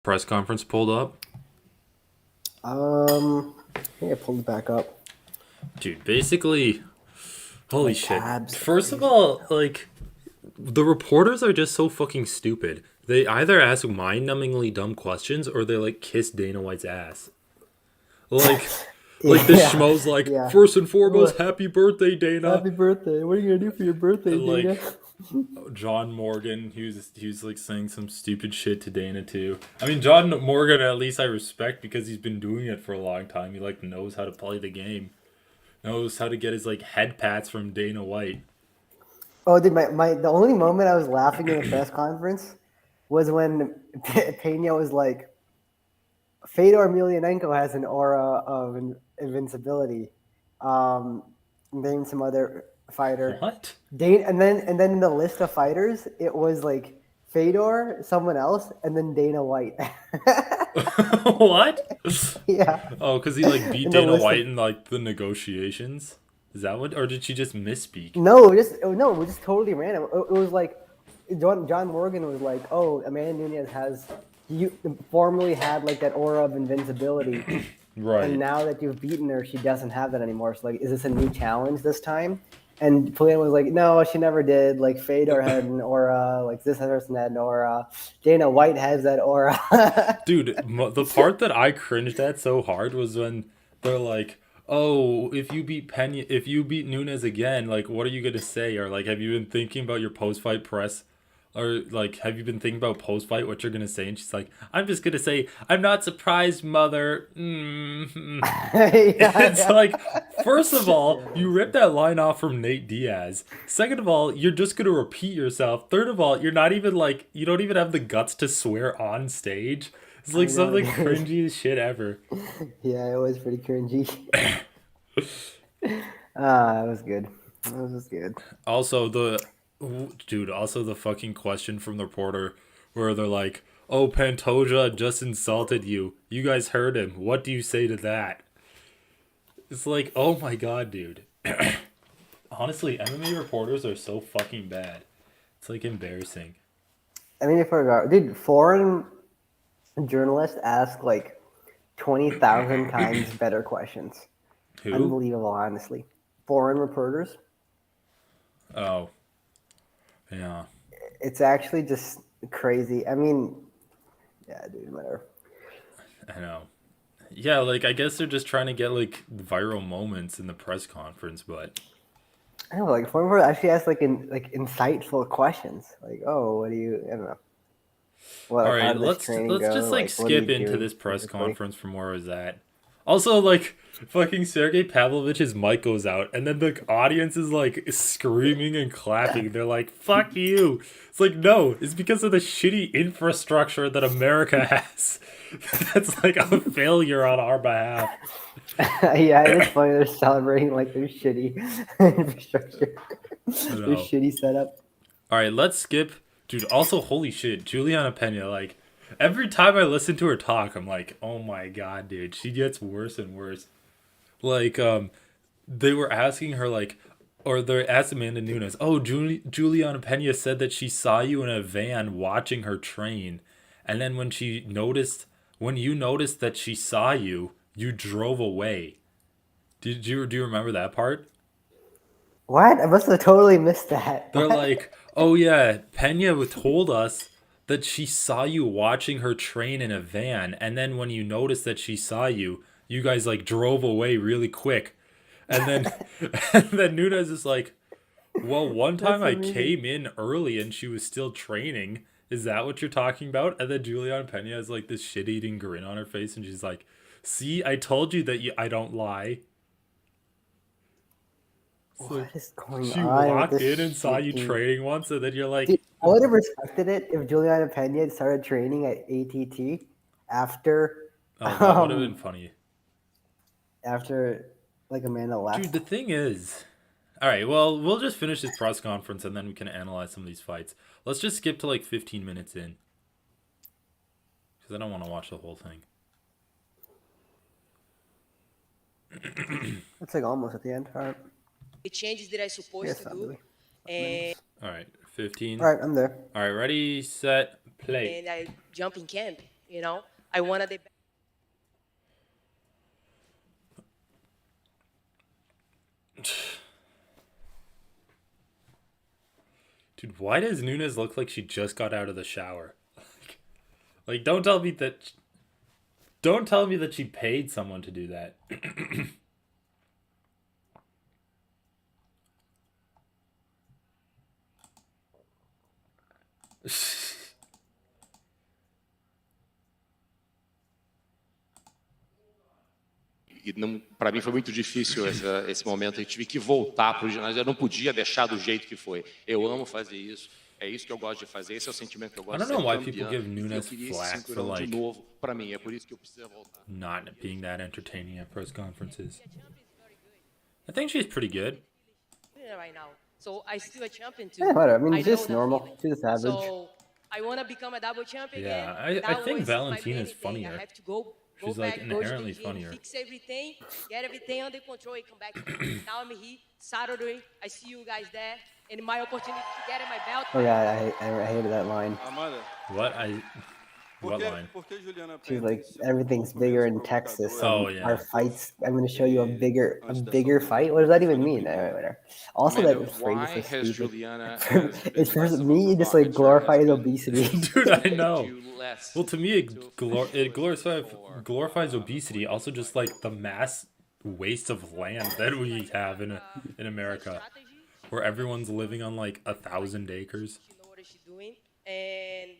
Press conference pulled up. I think I pulled it back up. Dude, basically, holy My shit. tabs are First of crazy all, right now. like, the reporters are just so fucking stupid. They either ask mind-numbingly dumb questions or they, like, kiss Dana White's ass. Like, like the Yeah, schmo's like, yeah. first and foremost, What? happy birthday, Dana. Happy birthday. What are you gonna do for your birthday, And, Dana? like, John Morgan, he was like saying some stupid shit to Dana too. I mean, John Morgan at least I respect because he's been doing it for a long time. He like knows how to play the game. Knows how to get his like head pats from Dana White. Oh, dude, the only moment I was laughing in the press conference was when Pena was like, Fedor Emelianenko has an aura of invincibility. Um, name some other fighter. What? And then in the list of fighters, it was like Fedor, someone else, and then Dana White. What? Yeah. Oh, because he like beat In the Dana list White of in like the negotiations. Is that what? Or did she just misspeak? no, it was just totally random. It was like John Morgan was like, "Oh, Amanda Nunez has you formerly had like that aura of invincibility, and Right. now that you've beaten her, she doesn't have that anymore. So like, is this a new challenge this time?" And Polina was like, "No, she never did. Like Fedor had an aura, like this person had an aura. Dana White has that aura." Dude, the part that I cringed at so hard was when they're like, "Oh, if you beat Nunes again, like, what are you gonna say?" Or like, "Have you been thinking about your post-fight press?" Or like, "Have you been thinking about post-fight what you're gonna say?" And she's like, "I'm just gonna say, I'm not surprised, mother." Yeah, It's yeah, like, first of all, yeah. you ripped that line off from Nate Diaz. Second of all, you're just gonna repeat yourself. Third of all, you're not even like, you don't even have the guts to swear on stage. It's like I some of know, the dude. cringiest shit ever. Yeah, it was pretty cringy. It was good. It was good. Also, dude, also the fucking question from the reporter where they're like, "Oh, Pantoja just insulted you. You guys heard him. What do you say to that?" It's like, oh my god, dude. Honestly, MMA reporters are so fucking bad. It's like embarrassing. I mean, if I dude, foreign journalists ask like 20,000 times better questions. Who? Unbelievable, honestly. Foreign reporters, Oh, yeah. it's actually just crazy. I mean, yeah, dude, whatever. I know. Yeah, like I guess they're just trying to get like viral moments in the press conference, but I don't know, like foreign reporters actually ask like insightful questions. Like, oh, what do you? I don't know. What all like how right, did this let's training just go? like Like, what are you skip into doing this press physically? conference from where I was at. Also, like fucking Sergey Pavlovich's mic goes out, and then the audience is like screaming and clapping. They're like, "Fuck you!" It's like, no, it's because of the shitty infrastructure that America has. That's like a failure on our behalf. Yeah, it is funny. They're celebrating like their shitty infrastructure, I their know. shitty setup. All right, let's skip, dude. Also, holy shit, Juliana Pena. Like every time I listen to her talk, I'm like, oh my god, dude, she gets worse and worse. Like, they were asking her like, or they asked Amanda Nunes, oh, Juliana Pena said that she saw you in a van watching her train, and then when you noticed that she saw you, you drove away. Do you remember that part? What? I must have totally missed that. They're What? like, oh yeah, Pena told us that she saw you watching her train in a van, and then when you noticed that she saw you, you guys like drove away really quick. And then and then Nunes is like, well, one time That's I amazing. came in early and she was still training. Is that what you're talking about? And then Juliana Pena has like this shit eating grin on her face and she's like, see, I told you that I don't lie. It's like What is going she on with walked this in and saw you shitty? training once, and then you're Dude, like, I would have respected it if Juliana Pena had started training at ATT after, oh, that would have been um, funny. after like Amanda Dude, left. the thing is, all right, well, we'll just finish this press conference and then we can analyze some of these fights. Let's just skip to like 15 minutes in because I don't want to watch the whole thing. It's like almost at the end. All right. the changes that I supposed Yes, to not do, really. 5 minutes. and All right, 15. All right, I'm there. All right, ready, set, play. I jump in camp. You know, I wanted the Dude, why does Nunes look like she just got out of the shower? Like, don't tell me that. Don't tell me that she paid someone to do that. E para mim foi muito difícil esse momento. Eu tive que voltar para o ginásio. Eu não podia deixar do jeito que foi. Eu amo fazer isso. É isso que eu gosto de fazer. Esse é o sentimento que eu gosto de ser I don't know why campeão. people give Nunes Eu queria esse flack for cinturão like de novo para mim. É por isso que eu preciso voltar. not being that entertaining at press conferences. I think she's pretty good. right now. So I still a champion too. Yeah, whatever. I mean, know it's just the normal. feeling. She's just average. So I want to become a double champ again. Yeah, I That think was my Valentina's main thing. funnier. I have to go She's, back, like, go to the inherently gym, funnier. fix everything, get everything under control, and come back. Now I'm here. Saturday, I see you guys there, and my opportunity to get my belt. Oh yeah, I hated that line. Amanda, What por line? que Juliana She's Pena like, tem sido everything's uma bigger in grande Texas. provocadora? Oh, yeah. Our fights, I'm going to show you a bigger fight. What does that even mean? Whatever. Also, Amanda, that phrase why is so has stupid. Juliana It's for less of a me, just like provocateur, glorifies has been obesity. Dude, I know. you less Well, to me, it to glorifies obesity. Also, just like the mass waste of land that we have in America, where everyone's living on like 1,000 acres. She know what she's doing, and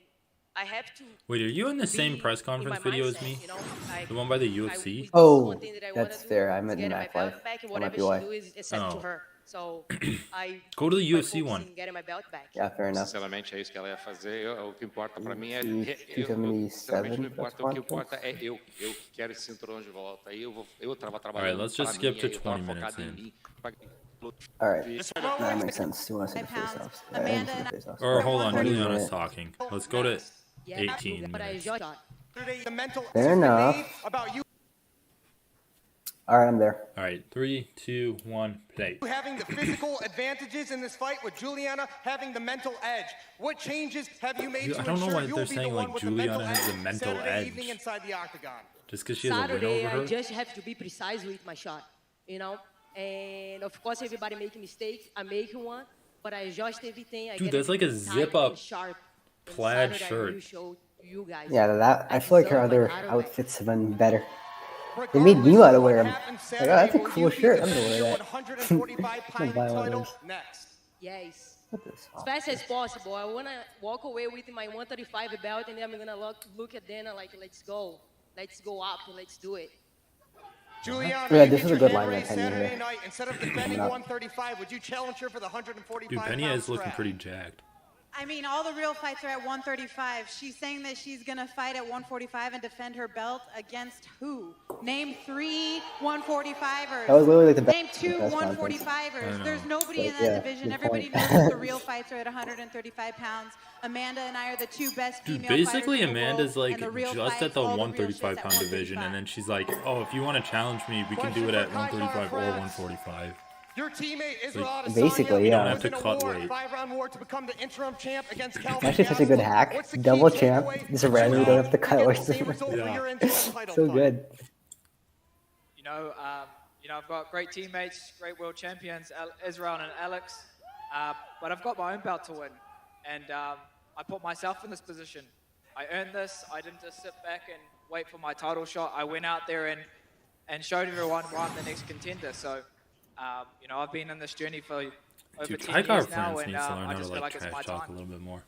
I have to. Wait, are you in the same be press in conference my video as mindset, me? you know? Like, The one by the this UFC? is Oh, one thing that I wanna that's do, fair. I is meant get in my Mac belt Life. back, and That might whatever be she why. do is set to Oh. her. So I Go to the my UFC focus one. in getting my belt back. Yeah, fair enough. Sinceramente, é isso que ela ia fazer. O que importa para mim é. Sinceramente, Não importa. O que importa é eu que quero esse cinturão de volta. Aí eu tava trabalhando. Alright, let's just pra skip mim, to aí eu tava 20 minutes focado em in. mim. Alright, that makes sense. Who wants to see the face-offs? I didn't see the face-offs. Or hold on, 20 Juliana's minutes. talking. Let's go to Yeah, 18 but I minutes. just Fair enough. Alright, I'm there. Alright, 3, 2, 1, play. Having the physical advantages in this fight with Juliana having the mental edge. What changes have you made Dude, to I don't know ensure why you'll they're be saying, the like, one with Juliana the has mental the edge mental Saturday edge. evening inside the octagon? Just because she has a win Saturday, over I her? just have to be precise with my shot, you know? And of course, everybody making mistakes. I'm making one, but I adjust everything. I Dude, get that's like a everything tight zip-up and sharp. And plaid Saturday, I shirt. will show you guys. Yeah, that I feel like her deserve my other title back. outfits have been better. They made me want to wear them. Like, oh, that's a cool shirt. I'm gonna wear that. I'm gonna buy one of those. Yes. What this? As fast as possible. I want to walk away with my 135 belt, and then I'm going to look at Dana like, let's go. Let's go up. Let's do it. Juliana, Yeah, you this get is a your good hand line raised by Pena Saturday here. night. Instead of defending up. 135, would you challenge her for the 145 Dude, Penny pound is looking strap? pretty jacked. I mean, all the real fights are at 135. She's saying that she's going to fight at 145 and defend her belt against who? Name 3 145ers. That was literally like the best Name 2 press conference. 145ers. There's nobody in But, that yeah, division. good Everybody point. knows that the real fights are at 135 pounds. Amanda and I are the 2 best Dude, female basically fighters in the Amanda's world, like and the real just fight, at the all real 135 shit's at pound division, and then she's like, oh, if you want to challenge me, we can do it at 135 or 145. Your teammate Israel Adesanya Basically, yeah. was in You don't a have to war, cut weight. 5-round war to become the interim champ against Calvin Actually, such a good hack. What's the key Double champ. takeaway Just a for random, we don't Juliana have to cut get away. the same result Yeah. for your interim title So fight? good. You know, I've got great teammates, great world champions, Israel and Alex, but I've got my own belt to win, and I put myself in this position. I earned this. I didn't just sit back and wait for my title shot. I went out there and showed everyone why I'm the next contender. So, you know, I've been in this journey for over Dude, 10 I got years now, friends and needs to learn I how to just feel like like it's my trash talk a time. little bit more.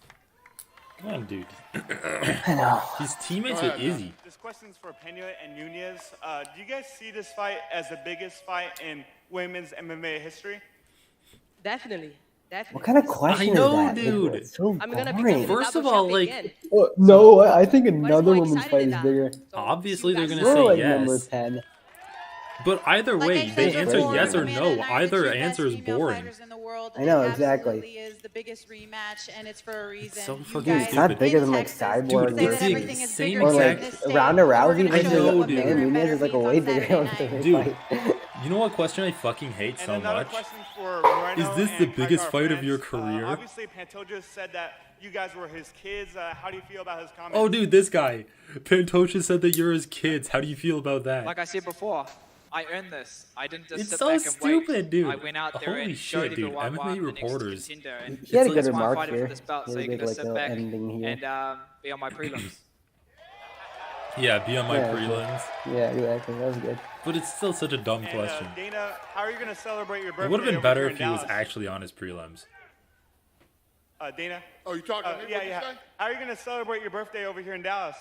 Come on, dude. I know. He's teammates with Izzy. This question's for Pena and Nunez. Do you guys see this fight as the biggest fight in women's MMA history? Definitely. Definitely. What kind of question I know, is that? dude. It's so I'm going to boring. become the First of double all, champ like, again. No, I think What is another more woman's exciting fight than is that? bigger. So, Obviously, see you they're guys gonna We're say like number yes. 10. But either Like way, I they said answer before, yes or Amanda no. and I are Either the 2 answer best is female boring. fighters in the world. I know, It exactly. absolutely is the biggest rematch, and it's for a reason. so You fucking guys It's not stupid. bigger in than like Texas Cyborg Dude, say it's that the everything is same bigger or here like in this state. Ronda We're Rousey gonna I show versus you know, what dude. bigger Amanda and Nunes better is like a means way on bigger Saturday one night. to Dude. fight. You know what question I fucking hate And so another much? question for Moreno Is this the and biggest Kai fight of your France. career? Obviously, Pantoja said that you guys were his kids. How do you feel about his comments? Oh, dude, this guy. Pantosha said that you're his kids. How do you feel about that? Like I said before, I earned this. I didn't just It's sit so back and stupid, wait. dude. I went out there Holy and showed shit, dude. everyone why I'm MMA the next reporters. contender. And He had a good that's why I'm remark fighting here. for this belt, so He you're did gonna like sit a back ending here. and be on my prelims. Yeah, be on my Yeah, prelims. Yeah, exactly. That was good. But it's still such a dumb question. Dana, how are you going to celebrate your birthday? It would have been over better here if in he was Dallas? actually on his prelims. Dana? Oh, you talking to me? Yeah, What'd you yeah. say? How are you going to celebrate your birthday over here in Dallas?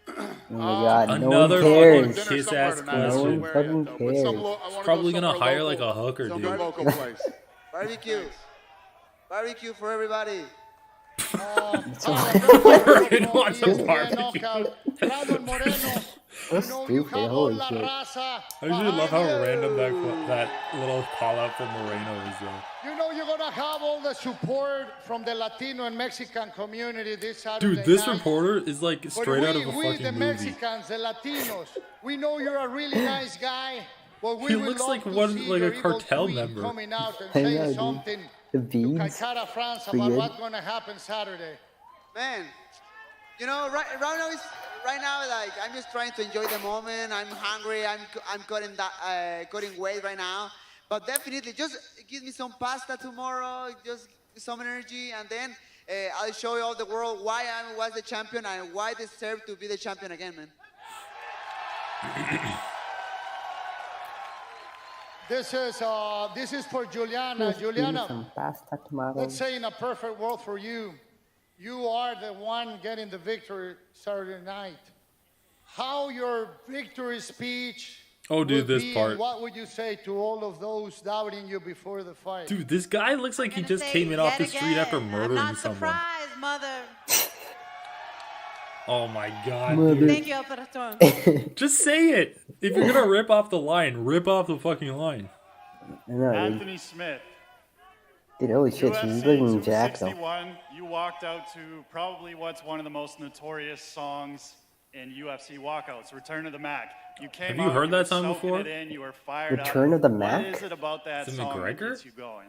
Oh my god, no Another one cares. fucking kiss-ass somewhere tonight. I don't question. know No where one yet, fucking though, but cares. I wanna Probably go gonna somewhere hire local. like a hooker, Some dude. local place. Barbecue. Barbecue for everybody. Moreno wants a barbecue. So stupid. Holy shit. I usually love how random that little call out from Moreno is though. You know you're gonna have all the support from the Latino and Mexican community this Saturday Dude, this night. reporter is like But straight out of a we fucking the movie. Mexicans, the Latinos, we know you're a really nice guy. But we He would looks love like to one see like your a evil cartel tweet member. coming out and I saying know, dude. something The to beads. Cara France Pretty about good. what's gonna happen Saturday. Man, you know, right now, like I'm just trying to enjoy the moment. I'm hungry. I'm cutting weight right now. But definitely, just give me some pasta tomorrow. Just some energy, and then I'll show you all the world why I was the champion and why I deserve to be the champion again, man. This is for Juliana. Let's do Juliana, some pasta tomorrow. let's say in a perfect world for you, you are the one getting the victory Saturday night. How your victory speech Oh, dude, would this be, part. and what would you say to all of those doubting you before the fight? Dude, this guy looks like he I'm just gonna came say in off yet the street after again, murdering I'm not someone. surprised, mother. Oh my god, Mother. dude. Thank you, Operator. Just say it. If you're gonna rip off the line, rip off the fucking line. I know, dude. Anthony Smith. Dude, holy shit, she's looking jacked though. 261, you walked out to probably what's one of the most notorious songs in UFC walkouts, Return of the Mac. You came Have you out, heard were that song soaking before? it in, you were fired Return up. of the Mac? What is it about that Is it song that McGregor? gets you going?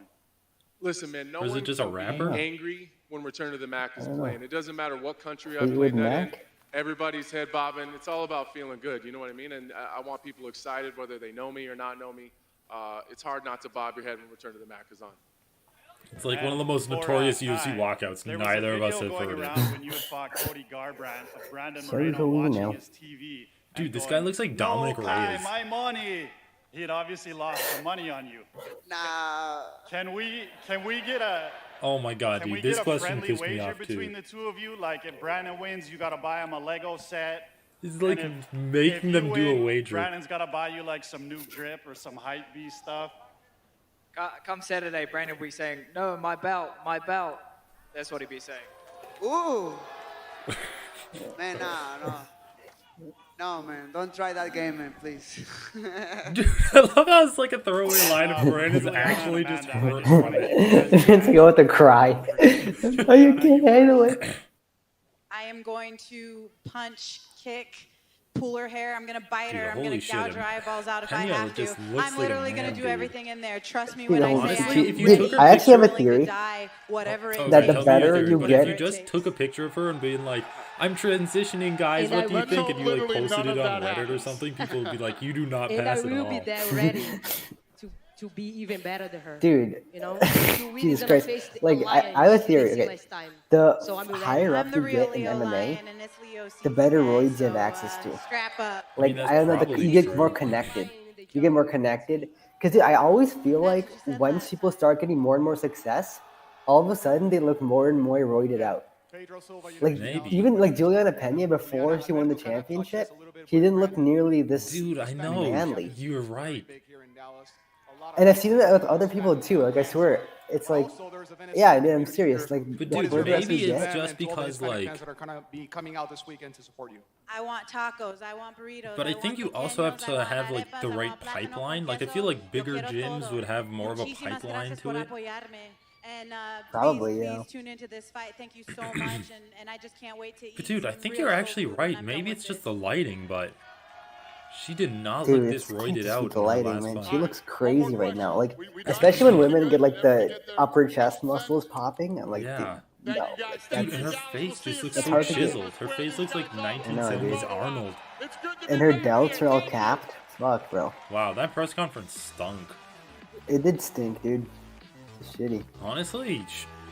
Listen, man, no Or is it one just a can rapper? be angry when Return of the Mac is I don't know. playing. It doesn't matter what country I Fleetwood played that in. Mac? Everybody's head bobbing. It's all about feeling good. You know what I mean? And I want people excited whether they know me or not know me. It's hard not to bob your head when Return of the Mac is on. It's like one of the most For, notorious UFC time, walkouts. there was Neither a of us video have going heard around it. when you had fought Cody Garbrandt of Brandon Sorry Moreno for me watching now. his TV. Dude, and this going, guy looks like Dominic "No, Kai, Reyes." my money. He had obviously lost some money on you. Nah. Can we get a Oh my god, Can we dude. This get a question friendly pissed me wager off between too. the two of you? Like, if Brandon wins, you gotta buy him a Lego set. He's like And if making you them do a win, wager. Brandon's gotta buy you like some new drip or some hype beast stuff. Come Saturday, Brandon will be saying, "No, my belt, my belt." That's what he'd be saying. Ooh. Man, no. No, man, don't try that game, man, please. Dude, I love how it's like a throwaway line of Brandon's actually just hurt. Let's go with the cry. Oh, you can't handle it. I am going to punch, kick, pull her hair. I'm going to bite Dude, her. I'm holy going to shit, gouge her eyeballs out if I Pena have to. just looks I'm like a literally going man, to do dude. everything in there. Trust me Dude, when I say honestly, I if am you ready. took a I actually have a I'm willing theory to die, whatever it Oh, that okay, the tell me better your theory, you but get- if you just took a picture of her and being like, "I'm transitioning, guys. And What I do you will- think?" and you like Literally posted none it of on that Reddit or happens. something, people would be like, "You do not And I pass at will all." be there ready to be even better than her. Dude, You know, Jesus Christ. Like, I have a theory. Okay, the So I'm ready. higher up I'm the you real get in Leo MMA, Lion, and it's Leo the season, better guys, roids you have so, access to. Scrap up. I mean, Like, that's I don't know, probably you get true. more connected. You get more connected. Because I always feel like what you said once last people start getting more and more success, all of a sudden they look more and more roided out. Like, Maybe. even like Juliana Pena, before she won the championship, she didn't look nearly this Dude, I know. manly. You're right. And I've seen it with other people too. Like, I swear, it's like, yeah, dude, I'm serious. Like, But the dude, more dress maybe you it's get, just because like. that are gonna be coming out this weekend to support you. I want tacos. I want burritos. But I think you also have to have like the right pipeline. Like I feel like bigger gyms would have more of a pipeline to it. And Probably, please, yeah. please tune into this fight. Thank you so much, and I just can't wait to eat. But dude, I some think real you're soul actually food when right. I'm Maybe done it's with just this. the lighting, but she did not dude, look this it's roided just out the in her lighting, last man. fight. She looks crazy right now. Like, especially when women get like the upper chest muscles popping. I'm like, Yeah. No, Dude, and her face just looks that's so hard to do. chiseled. Her face looks like 1970s Arnold. And her delts are all capped. Fuck, bro. Wow, that press conference stunk. It did stink, dude. It's shitty. Honestly,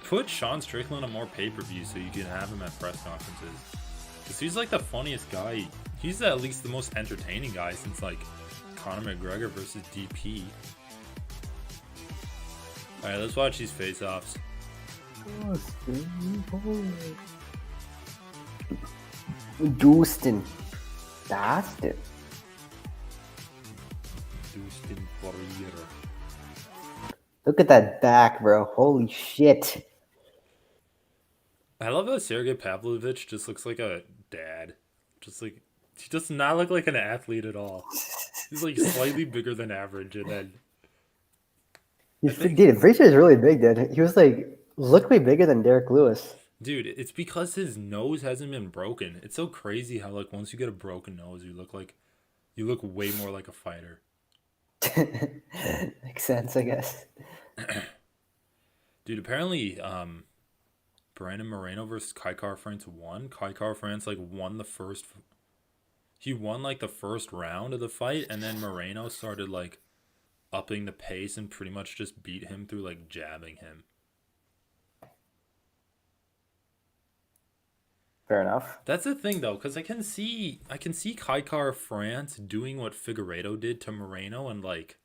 put Sean Strickland on more pay-per-view so you can have him at press conferences. Because he's like the funniest guy. He's at least the most entertaining guy since like Conor McGregor versus DP. Alright, let's watch these face-offs. Dustin. Dustin. Dustin Poirier. Look at that back, bro. Holy shit. I love how Sergey Pavlovich just looks like a dad. Just like, he does not look like an athlete at all. He's like slightly bigger than average, and then... Dude, I'm pretty sure he's really big, dude. He was like, look way bigger than Derek Lewis. Dude, it's because his nose hasn't been broken. It's so crazy how like once you get a broken nose, you look way more like a fighter. Makes sense, I guess. Dude, apparently, Brandon Moreno versus Kai France won. Kai France like won the first. He won like the first round of the fight, and then Moreno started like upping the pace and pretty much just beat him through like jabbing him. Fair enough. That's the thing though, because I can see Kai France doing what Figueiredo did to Moreno and like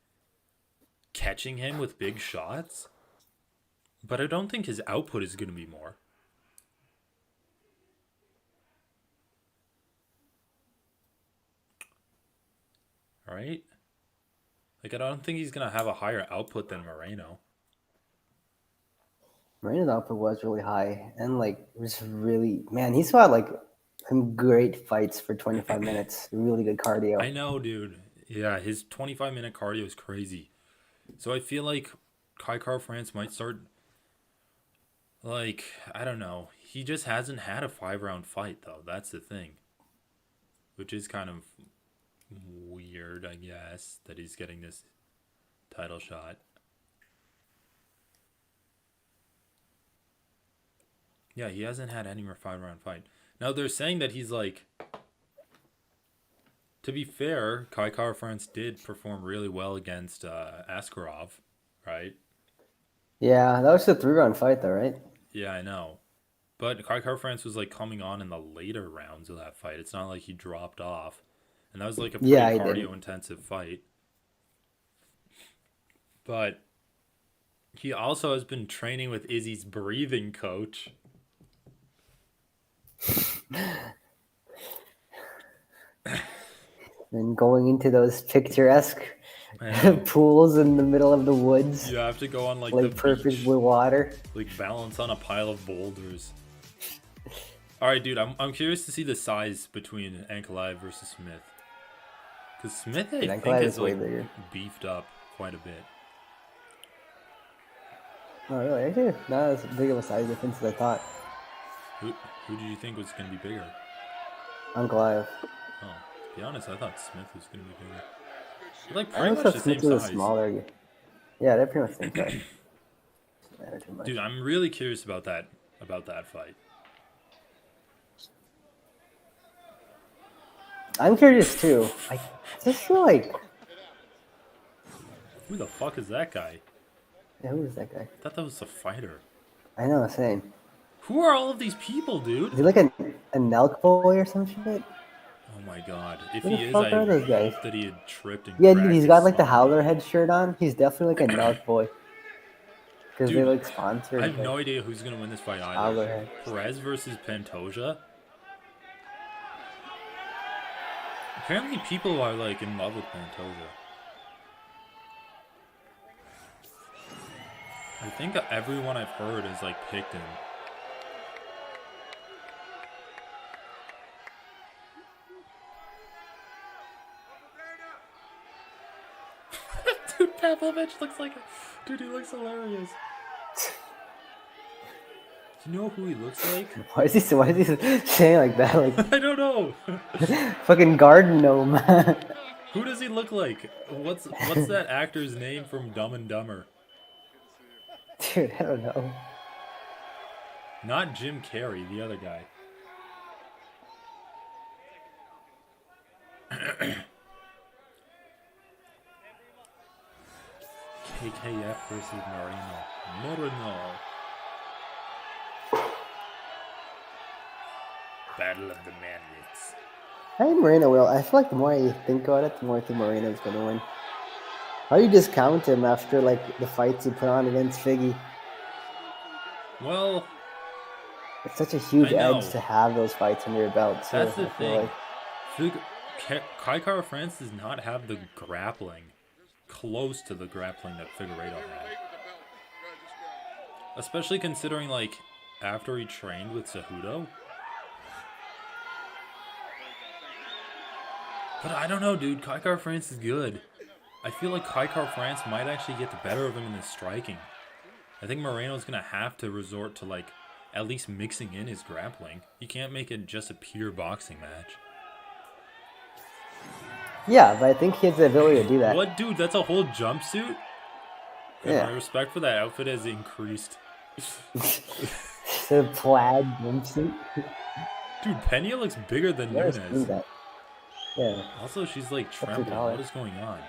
catching him with big shots, but I don't think his output is going to be more. Right? Like, I don't think he's going to have a higher output than Moreno. Moreno's output was really high, and like was really, man, he's fought like some great fights for 25 minutes. Really good cardio. I know, dude. Yeah, his 25-minute cardio is crazy. So I feel like Kai France might start, like, I don't know. He just hasn't had a 5-round fight, though. That's the thing. Which is kind of weird, I guess, that he's getting this title shot. Yeah, he hasn't had any more 5-round fight. Now, they're saying that he's like... To be fair, Kai France did perform really well against Askarov, right? Yeah, that was a 3-round fight, though, right? Yeah, I know. But Kai France was like coming on in the later rounds of that fight. It's not like he dropped off. And that was like a pretty cardio-intensive fight. But he also has been training with Izzy's breathing coach. And going into those picturesque pools in the middle of the woods. You have to go on like the perfect beach, blue water. Like balance on a pile of boulders. All right, dude, I'm curious to see the size between Ankalaev versus Smith. Because Smith, I think, is like beefed up quite a bit. Oh, really? Actually, not as big of a size difference as I thought. Who do you think was going to be bigger? Ankalaev. Oh, to be honest, I thought Smith was going to be bigger. They're like pretty much the same size. Smaller. Yeah, they're pretty much the same size. Dude, I'm really curious about that fight. I'm curious too. I just feel like... Who the fuck is that guy? Yeah, who is that guy? I thought that was a fighter. I know, same. Who are all of these people, dude? Is he like a Nelk boy or some shit? Oh my god. If Who he the is, fuck I are those guys? hope that he had tripped and Yeah, dude, he's got like the Howler head shirt on. He's definitely like a Nelk boy. Because they like sponsored. I have no idea who's going to win this fight either. Perez versus Pantoja? Apparently people are like in love with Pantoja. I think everyone I've heard has like picked him. Dude, Pavlovich looks like dude, he looks hilarious. Do you know who he looks like? Why is he saying like that? Like I don't know. Fucking garden gnome. Who does he look like? What's that actor's name from Dumb and Dumber? Dude, I don't know. Not Jim Carrey, the other guy. KKF versus Moreno. Battle of the Mandates. I think Moreno will. I feel like the more I think about it, the more I think Moreno's going to win. How do you discount him after like the fights he put on against Figgy? Well, it's such a huge edge to have those fights under your belt. So that's the thing. Like... Kai Kara France does not have the grappling close to the grappling that Figueiredo had. Especially considering, like, after he trained with Cejudo. But I don't know, dude. Kai Kara France is good. I feel like Kai Kara France might actually get the better of him in the striking. I think Moreno's going to have to resort to, like, at least mixing in his grappling. You can't make it just a pure boxing match. Yeah, but I think he has the ability to do that. What, dude? That's a whole jumpsuit? Yeah. My respect for that outfit has increased. The plaid jumpsuit. Dude, Pena looks bigger than Nunes. Yeah. Also, she's like trembling. What is going on?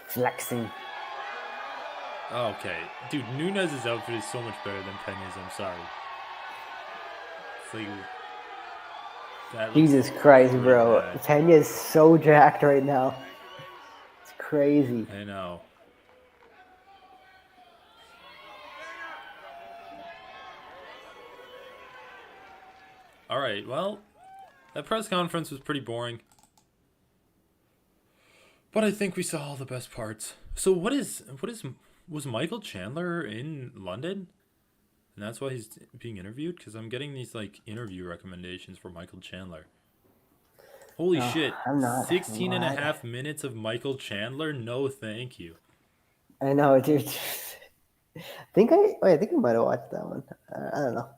Flexing. Oh, okay. Dude, Nunes' outfit is so much better than Pena's. I'm sorry. It's like... Jesus Christ, bro. Pena is so jacked right now. It's crazy. I know. Alright, well, that press conference was pretty boring. But I think we saw all the best parts. So was Michael Chandler in London? And that's why he's being interviewed? Because I'm getting these, like, interview recommendations for Michael Chandler. Holy shit. I'm not. 16 and a half minutes of Michael Chandler? No, thank you. I know, dude. I think I might have watched that one. I don't know.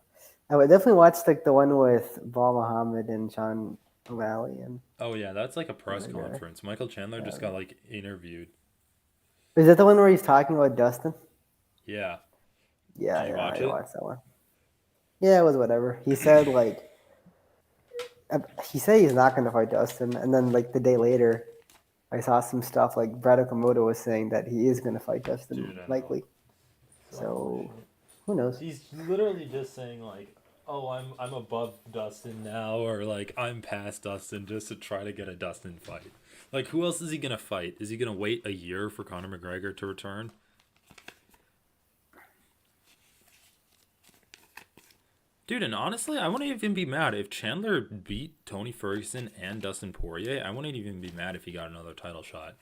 I would definitely watch like the one with Bal Muhammad and Sean O'Malley. Oh, yeah, that's like a press conference. Michael Chandler just got, like, interviewed. Is that the one where he's talking about Dustin? Yeah. Yeah, Did you I watch it? watched that one. Yeah, it was whatever. He said he's not going to fight Dustin, and then like the day later, I saw some stuff like Brad Okamoto was saying that he is going to fight Dustin likely. So who knows? He's literally just saying like, "Oh, I'm above Dustin now," or like, "I'm past Dustin," just to try to get a Dustin fight. Like, who else is he gonna fight? Is he gonna wait a year for Conor McGregor to return? Dude, and honestly, I wouldn't even be mad if Chandler beat Tony Ferguson and Dustin Poirier. I wouldn't even be mad if he got another title shot.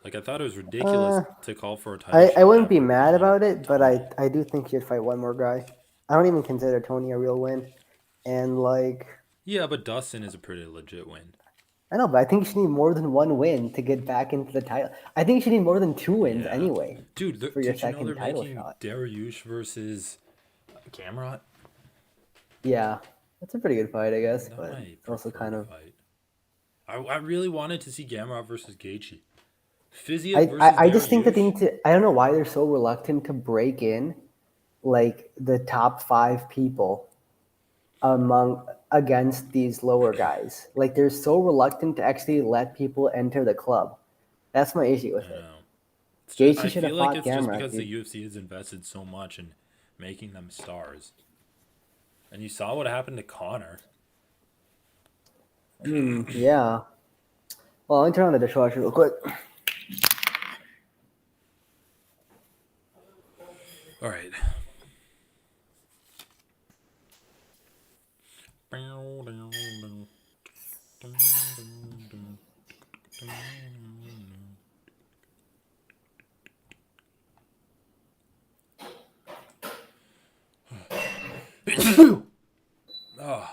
Like, I thought it was ridiculous to call for a title shot. I wouldn't be mad about it, but I do think he'd fight one more guy. I don't even consider Tony a real win. And like... Yeah, but Dustin is a pretty legit win. I know, but I think you should need more than one win to get back into the title. I think you should need more than 2 wins anyway. Dude, for your did you know second they're title making shot. Dariush versus Gamrot? Yeah, that's a pretty good fight, I guess. But also kind of... I really wanted to see Gamrot versus Gaethje. Fiziev versus I just think that they Dariush? need to... I don't know why they're so reluctant to break in like the top 5 people against these lower guys. Like they're so reluctant to actually let people enter the club. That's my issue with it. Gaethje should have I feel like fought it's just Gamrot, because dude. the UFC has invested so much in making them stars. And you saw what happened to Conor. Yeah. Well, let me turn on the dishwasher real quick. All right. Oh.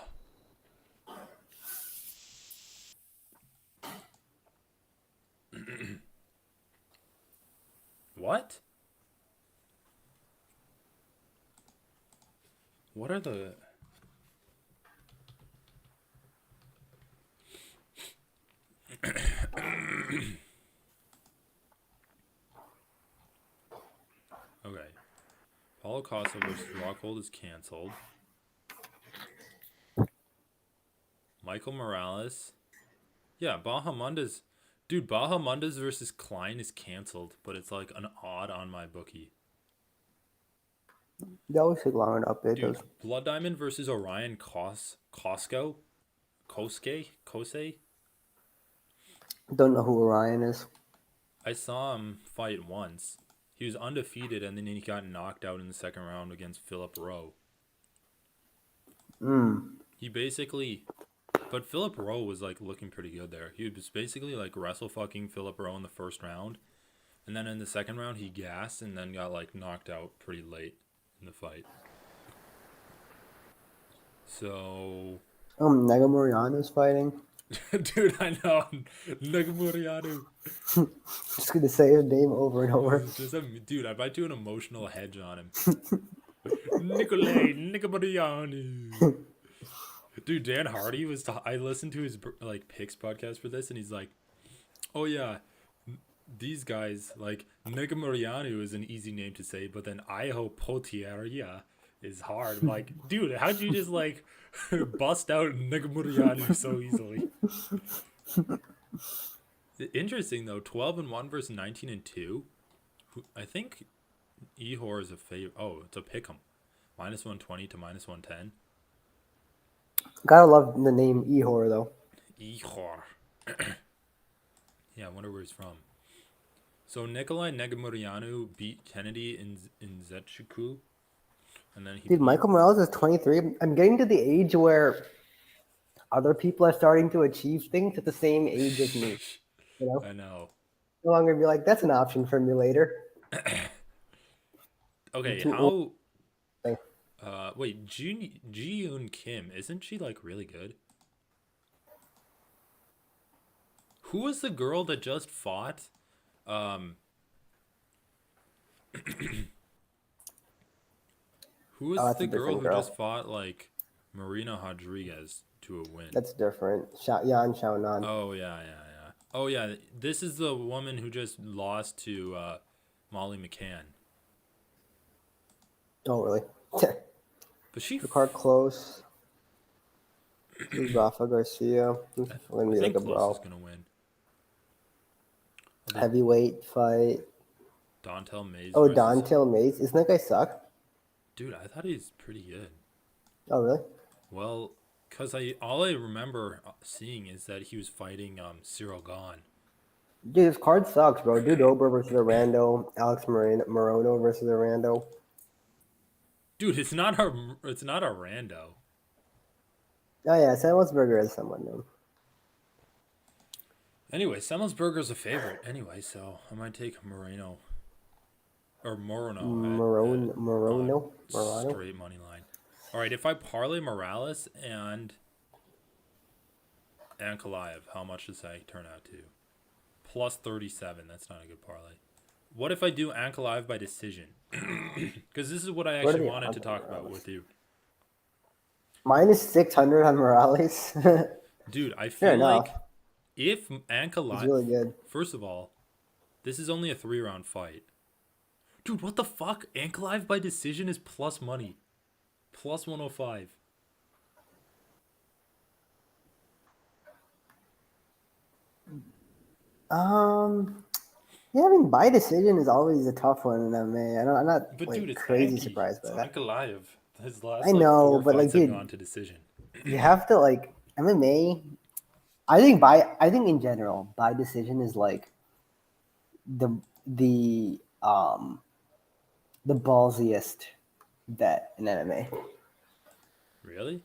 What? What are the... Okay. Paulo Costa versus Rockhold is canceled. Michael Morales. Yeah, Bahamundas. Dude, Bahamundas versus Klein is canceled, but it's like an odd on my bookie. They always take long to update Dude, those. Blood Diamond versus Orion Koske? Don't know who Orion is. I saw him fight once. He was undefeated, and then he got knocked out in the second round against Philip Rowe. He basically... But Philip Rowe was, like, looking pretty good there. He was basically, like, wrestle-fucking Philip Rowe in the first round. And then in the second round, he gassed and then got, like, knocked out pretty late in the fight. So... Nagamoriano's fighting. Dude, I know. Nagamoriano. Just gonna say his name over and over. Dude, I might do an emotional hedge on him. Nikolay Nagamoriano. Dude, Dan Hardy was... I listened to his, like, picks podcast for this, and he's like, oh, yeah, these guys, like, Nagamoriano is an easy name to say, but then Iho Potieria is hard. I'm like, dude, how'd you just, like, bust out Nagamoriano so easily? Interesting, though. 12-1 versus 19-2. I think Ihor is a favorite. Oh, it's a pick'em. -120 to -110. Gotta love the name Ihor, though. Ihor. Yeah, I wonder where he's from. So Nikolai Negamurianu beat Kennedy in Zetsuku. And then Dude, Michael Morales is 23. I'm getting to the age where other people are starting to achieve things at the same age as me. You know? I know. No longer be like, that's an option for me later. Okay, how... wait, Ji-Yoon Kim, isn't she, like, really good? Who was the girl that just fought? Who was the girl who just fought, like, Marina Rodriguez to a win? That's different. Yan Xiaonan. Oh, yeah. Oh, yeah, this is the woman who just lost to Molly McCann. Oh, really? But she... The card close. Rafa Garcia. It's going to be like a brawl. Gonna win. Heavyweight fight. Dontel Mays. Oh, Dontel Mays. Isn't that guy suck? Dude, I thought he's pretty good. Oh, really? Well, because all I remember seeing is that he was fighting Cyril Gahn. Dude, this card sucks, bro. Dude Ober versus Arando. Alex Morono versus Arando. Dude, it's not a rando. Oh yeah, Semmelsberger is someone known. Anyway, Semmelsberger's a favorite anyway, so I might take Moreno. Or Morono. Morono? Straight money line. Alright, if I parlay Morales and Ankalaev, how much does that turn out to? Plus 37. That's not a good parlay. What if I do Ankalaev by decision? Because this is what I actually wanted to talk about with you. -600 on Morales. Dude, I feel like if Ankalaev... really good. First of all, this is only a 3-round fight. Dude, what the fuck? Ankalaev by decision is plus money. Plus 105. Yeah, I mean, by decision is always a tough one in MMA. I'm not but like, dude, it's crazy Anki. surprised by that. Ankalaev. His last, I know, like, 4 but like, fights have dude, gone to decision. You have to like MMA. I think in general, by decision is like the ballsiest bet in MMA. Really?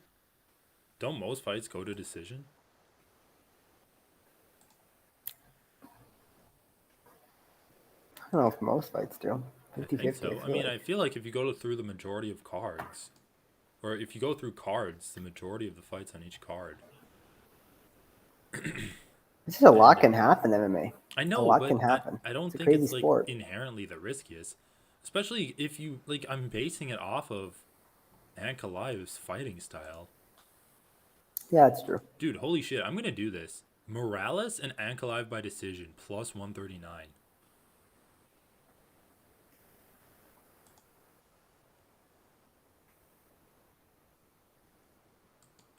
Don't most fights go to decision? I don't know if most fights do. 50-50. So. I mean, I feel like if you go through the majority of cards, or if you go through cards, the majority of the fights on each card. This is a lot can happen in MMA. I know, a lot but can happen. I don't it's think it's like sport. inherently the riskiest. Especially if you like, I'm basing it off of Ankalaev's fighting style. Yeah, it's true. Dude, holy shit, I'm gonna do this. Morales and Ankalaev by decision, plus 139.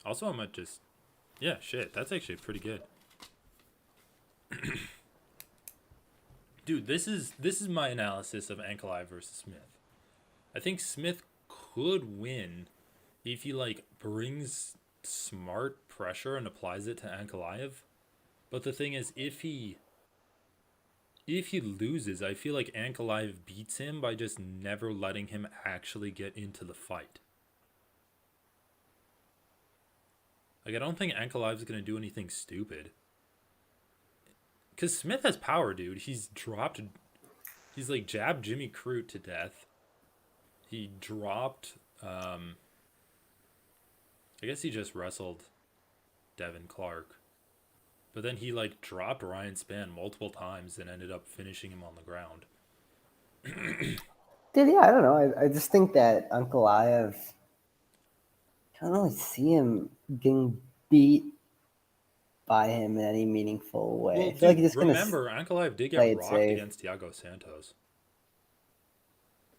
Also, I might just... Yeah, shit. That's actually pretty good. Dude, this is my analysis of Ankalaev versus Smith. I think Smith could win if he, like, brings smart pressure and applies it to Ankalaev. But the thing is, if he loses, I feel like Ankalaev beats him by just never letting him actually get into the fight. Like, I don't think Ankalaev's going to do anything stupid. Because Smith has power, dude. He's like, jabbed Jimmy Crute to death. He dropped, I guess he just wrestled Devin Clark. But then he, like, dropped Ryan Spann multiple times and ended up finishing him on the ground. Dude, yeah, I don't know. I just think that Ankalaev, I don't really see him getting beat by him in any meaningful way. Well, I feel dude, like he's just remember, Ankalaev did play get it rocked safe. against Thiago Santos.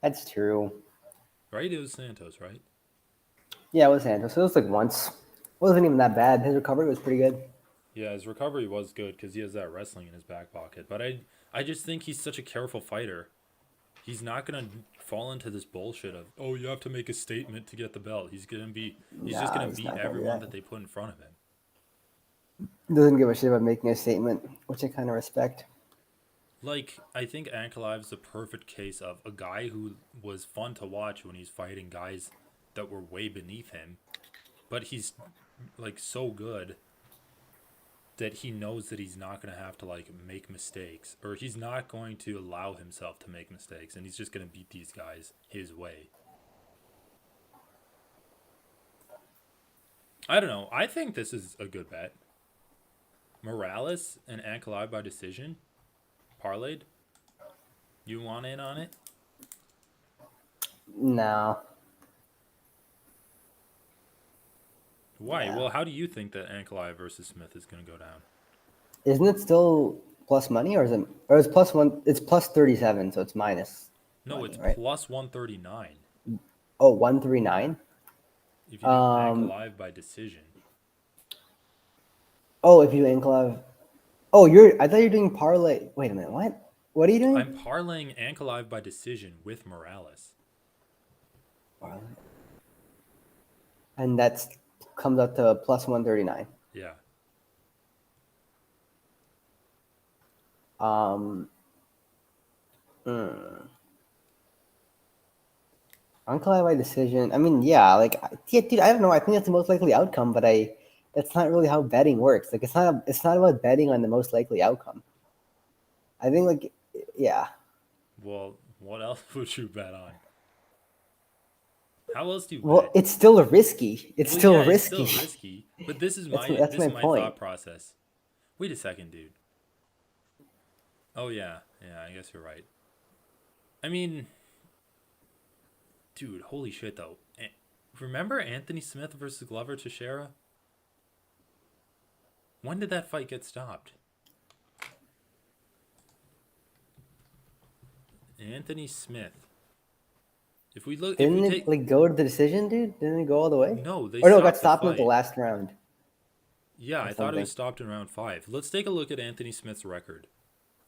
That's true. Right? It was Santos, right? Yeah, it was Santos. It was like once. It wasn't even that bad. His recovery was pretty good. Yeah, his recovery was good because he has that wrestling in his back pocket. But I just think he's such a careful fighter. He's not going to fall into this bullshit of, oh, you have to make a statement to get the belt. He's just going to beat everyone that they put in front of him. Doesn't give a shit about making a statement, which I kind of respect. Like, I think Ankalaev's the perfect case of a guy who was fun to watch when he's fighting guys that were way beneath him. But he's, like, so good that he knows that he's not going to have to, like, make mistakes. Or he's not going to allow himself to make mistakes. And he's just going to beat these guys his way. I don't know. I think this is a good bet. Morales and Ankalaev by decision. Parlayed. You want in on it? No. Why? Yeah. Well, how do you think that Ankalaev versus Smith is going to go down? Isn't it still plus money, or is it? Or it's plus one? It's plus 37, so it's minus. No, money, it's right? plus 139. Oh, 139. If you do Ankalaev by decision. Oh, if you Ankalaev. Oh, I thought you were doing parlay. Wait a minute. What? What are you doing? I'm parlaying Ankalaev by decision with Morales. And that comes up to plus 139. Yeah. Ankalaev by decision. I mean, yeah, like, yeah, dude. I don't know. I think that's the most likely outcome, but that's not really how betting works. Like, it's not about betting on the most likely outcome. I think, like, yeah. Well, what else would you bet on? How else do you Well, bet? it's still risky. It's still risky. It's still risky. But this is my That's my point. thought process. Wait a second, dude. Oh yeah, I guess you're right. I mean, dude, holy shit though. Remember Anthony Smith versus Glover Teixeira? When did that fight get stopped? Anthony Smith. If we look, Didn't it like go to the decision, dude? Didn't it go all the way? No, they. Or no, it got stopped stopped at the last round. Yeah, I thought it was stopped in round 5. Let's take a look at Anthony Smith's record,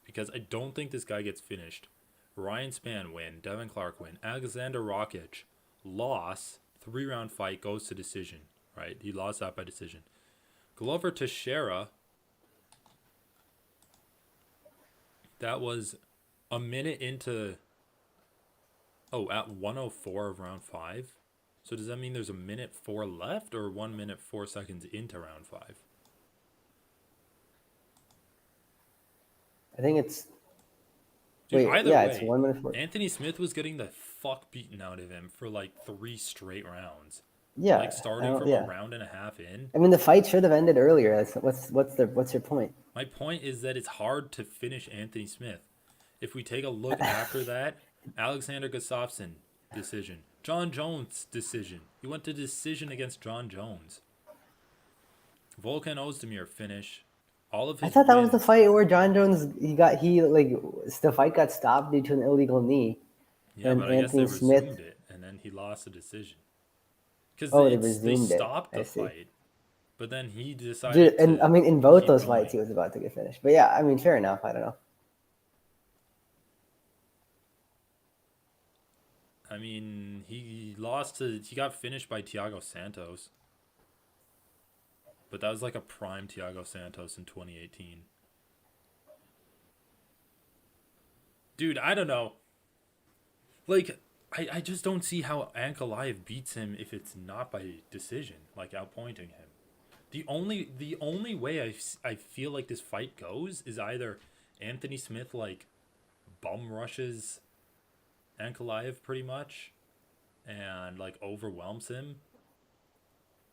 because I don't think this guy gets finished. Ryan Spann win, Devin Clark win, Alexander Rakic loss, 3-round fight goes to decision. Right, he lost that by decision. Glover Teixeira. That was a minute into. Oh, at 104 of round 5. So does that mean there's a minute 4 left, or 1 minute 4 seconds into round 5? I think it's. Dude, wait, either yeah, way, it's 1 minute 4. Anthony Smith was getting the fuck beaten out of him for like 3 straight rounds. Yeah, like starting from a round and a half in. I mean, the fight should have ended earlier. What's your point? My point is that it's hard to finish Anthony Smith. If we take a look after that, Alexander Gustafsson decision, John Jones decision. He went to decision against John Jones. Volkan Ozdemir finish. All of his. I thought that was the fight where John Jones the fight got stopped due to an illegal knee. Yeah, and but I guess they resumed it, and then he lost the decision. Because they they resumed it. stopped the fight, But then he decided Dude, and to I mean, in both keep those going. fights, he was about to get finished. But yeah, I mean, fair enough. I don't know. I mean, he got finished by Thiago Santos. But that was like a prime Thiago Santos in 2018. Dude, I don't know. Like, I just don't see how Ankalaev beats him if it's not by decision, like outpointing him. The only way I feel like this fight goes is either Anthony Smith like bum rushes Ankalaev pretty much and like overwhelms him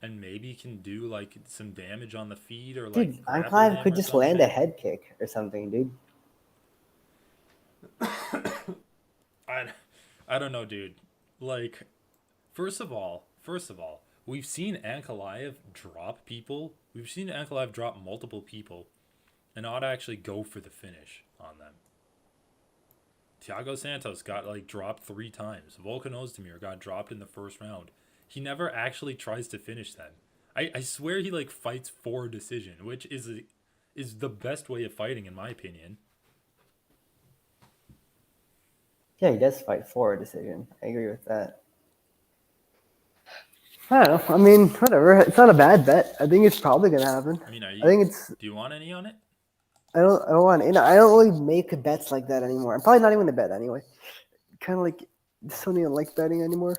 and maybe can do like some damage on the feet or like Dude, grapple Ankalaev him could or just land a something. head kick or something, dude. I don't know, dude. Like, first of all, we've seen Ankalaev drop people. We've seen Ankalaev drop multiple people and not actually go for the finish on them. Thiago Santos got like dropped 3 times. Volkan Ozdemir got dropped in the first round. He never actually tries to finish them. I swear he like fights for a decision, which is the best way of fighting in my opinion. Yeah, he does fight for a decision. I agree with that. I don't know. I mean, whatever. It's not a bad bet. I think it's probably gonna happen. I mean, I think it's. do you want any on it? I don't want. I don't really make bets like that anymore. I'm probably not even a bet anyway. Kind of like just don't even like betting anymore.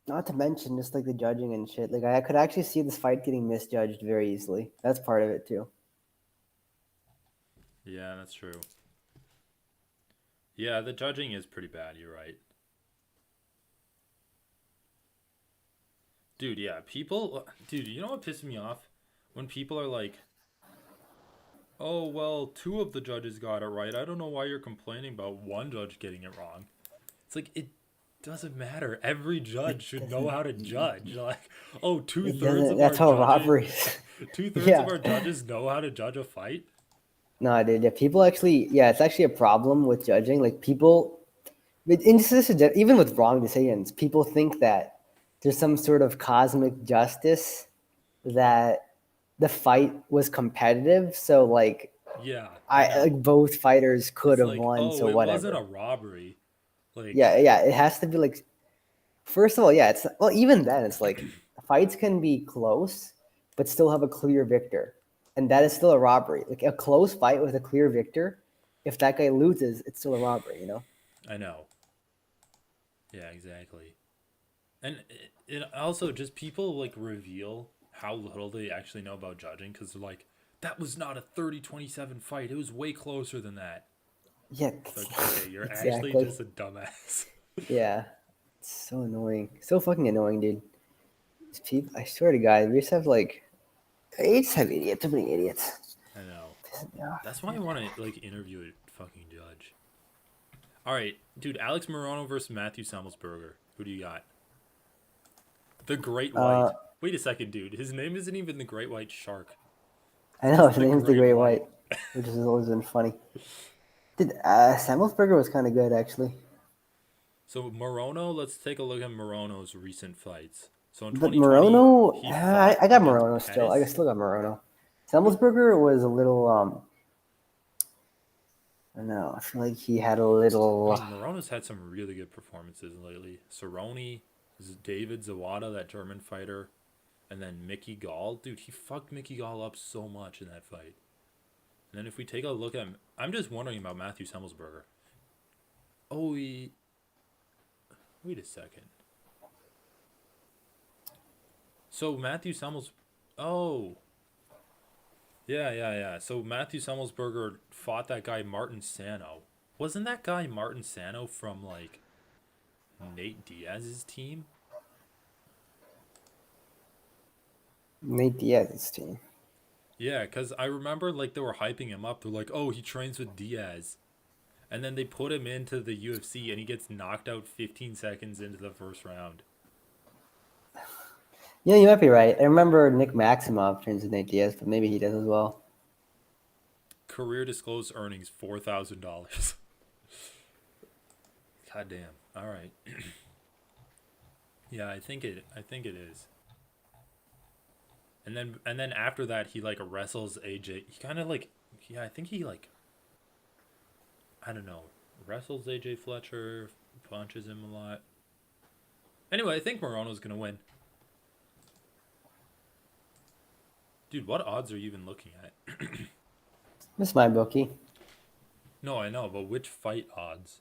Not to mention just like the judging and shit. Like I could actually see this fight getting misjudged very easily. That's part of it too. Yeah, that's true. Yeah, the judging is pretty bad. You're right. Dude, yeah, dude, you know what pisses me off? When people are like, oh, well, 2 of the judges got it right. I don't know why you're complaining about one judge getting it wrong. It's like, it doesn't matter. Every judge should know how to judge. Like, oh, 2/3 of That's our how robberies. judges, 2/3 Yeah. of our judges know how to judge a fight. No, dude. Yeah, people actually. Yeah, it's actually a problem with judging. Like people, even with wrong decisions, people think that there's some sort of cosmic justice that the fight was competitive. So like, Yeah, I know. like both fighters could It's have like, won. oh, So it whatever. wasn't a robbery. Like, Yeah. It has to be like. First of all, yeah. It's well, even then, it's like fights can be close, but still have a clear victor, and that is still a robbery. Like a close fight with a clear victor, if that guy loses, it's still a robbery. You know. I know. Yeah, exactly. And it also just people like reveal how little they actually know about judging because they're like, that was not a 30-27 fight. It was way closer than that. Yeah. It's like, okay, you're Exactly. actually just a dumbass. Yeah. It's so annoying. So fucking annoying, dude. These people, I swear to God, we just have like, they just have idiots. Too many idiots. I know. Pissing me off. That's why I want to like interview a fucking judge. All right, dude. Alex Morono versus Matthew Semmelsberger. Who do you got? The Great White. Wait a second, dude. His name isn't even the Great White Shark. I know, his name's the Great White, which has always been funny. Semmelsberger was kind of good, actually. So Morono, let's take a look at Morono's recent fights. So in But 2020, Morono, he I fought got against Morono still. I Pettis. still got Morono. Semmelsberger was a little, I don't know. I feel like he had a little. I mean, Morono's had some really good performances lately. Cerrone, David Zawada, that German fighter, and then Mickey Gall. Dude, he fucked Mickey Gall up so much in that fight. And then if we take a look at him, I'm just wondering about Matthew Semmelsberger. Oh, wait a second. So Matthew Semmels, oh, yeah. So Matthew Semmelsberger fought that guy Martin Sano. Wasn't that guy Martin Sano from like Nate Diaz's team? Nate Diaz's team. Yeah, because I remember like they were hyping him up. They're like, oh, he trains with Diaz. And then they put him into the UFC and he gets knocked out 15 seconds into the first round. Yeah, you might be right. I remember Nick Maximov trains with Nate Diaz, but maybe he does as well. Career disclosed earnings $4,000. God damn. All right. Yeah, I think it is. And then after that, he like wrestles AJ. He kind of like, yeah, I think he like, I don't know, wrestles AJ Fletcher, punches him a lot. Anyway, I think Morono's gonna win. Dude, what odds are you even looking at? This is my bookie. No, I know, but which fight odds?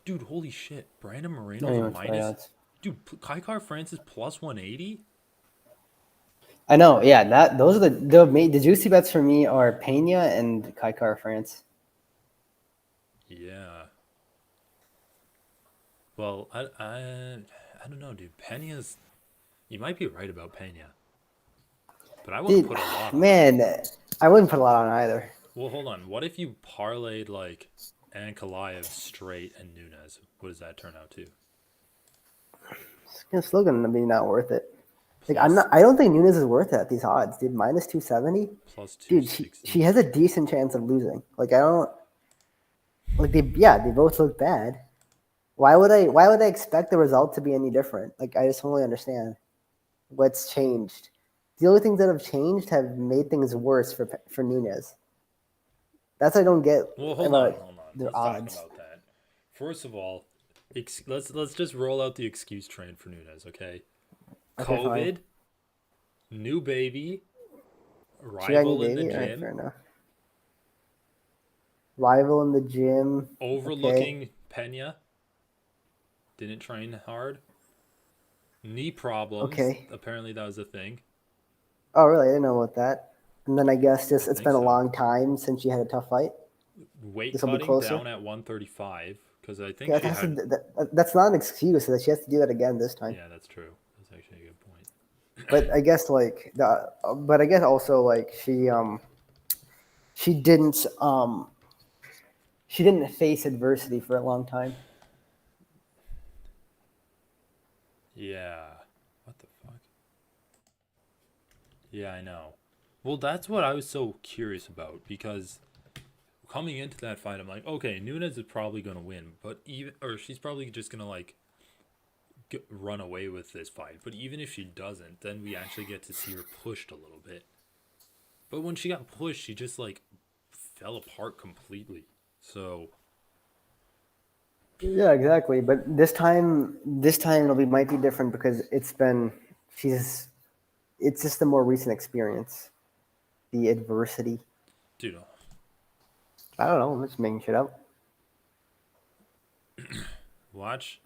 Dude, holy shit. Brandon Not Moreno's even a which fight minus. odds. Dude, Kaikar Francis plus 180? I know, yeah. Those are the juicy bets for me are Pena and Kaikar France. Yeah. Well, I don't know, dude. Pena's. You might be right about Pena. But I wouldn't Dude, put a lot on. man, I wouldn't put a lot on either. Well, hold on. What if you parlayed like Ankalaev straight and Nunes? What does that turn out to? It's still gonna be not worth it. Like Plus, I don't think Nunes is worth it at these odds, dude. Minus 270. plus Dude, 260. she has a decent chance of losing. Like I don't like they both look bad. Why would I expect the result to be any different? Like I just don't really understand what's changed. The only things that have changed have made things worse for Nunes. That's what I don't get Well, hold about on. their Let's odds. talk about that. First of all, let's just roll out the excuse train for Nunes, okay? Okay, COVID, fine. new baby, She got a new rival in the baby? Alright, gym, fair enough. Rival in the gym. overlooking Okay. Pena, didn't train hard, knee problems. Okay. Apparently that was a thing. Oh, really? I didn't know about that. And then I guess just it's think been a so. long time since she had a tough fight. Weight This will be cutting closer. down at 135 because I think Okay, she had. that's not an excuse that she has to do that again this time. Yeah, that's true. That's actually a good point. But I guess but I guess also like she didn't face adversity for a long time. Yeah. What the fuck? Yeah, I know. Well, that's what I was so curious about because coming into that fight, I'm like, okay, Nunes is probably gonna win, but she's probably just gonna like run away with this fight. But even if she doesn't, then we actually get to see her pushed a little bit. But when she got pushed, she just like fell apart completely. So Yeah, exactly. But this time might be different because it's just a more recent experience. The adversity. dude, I don't know. I'm just making shit up. watch.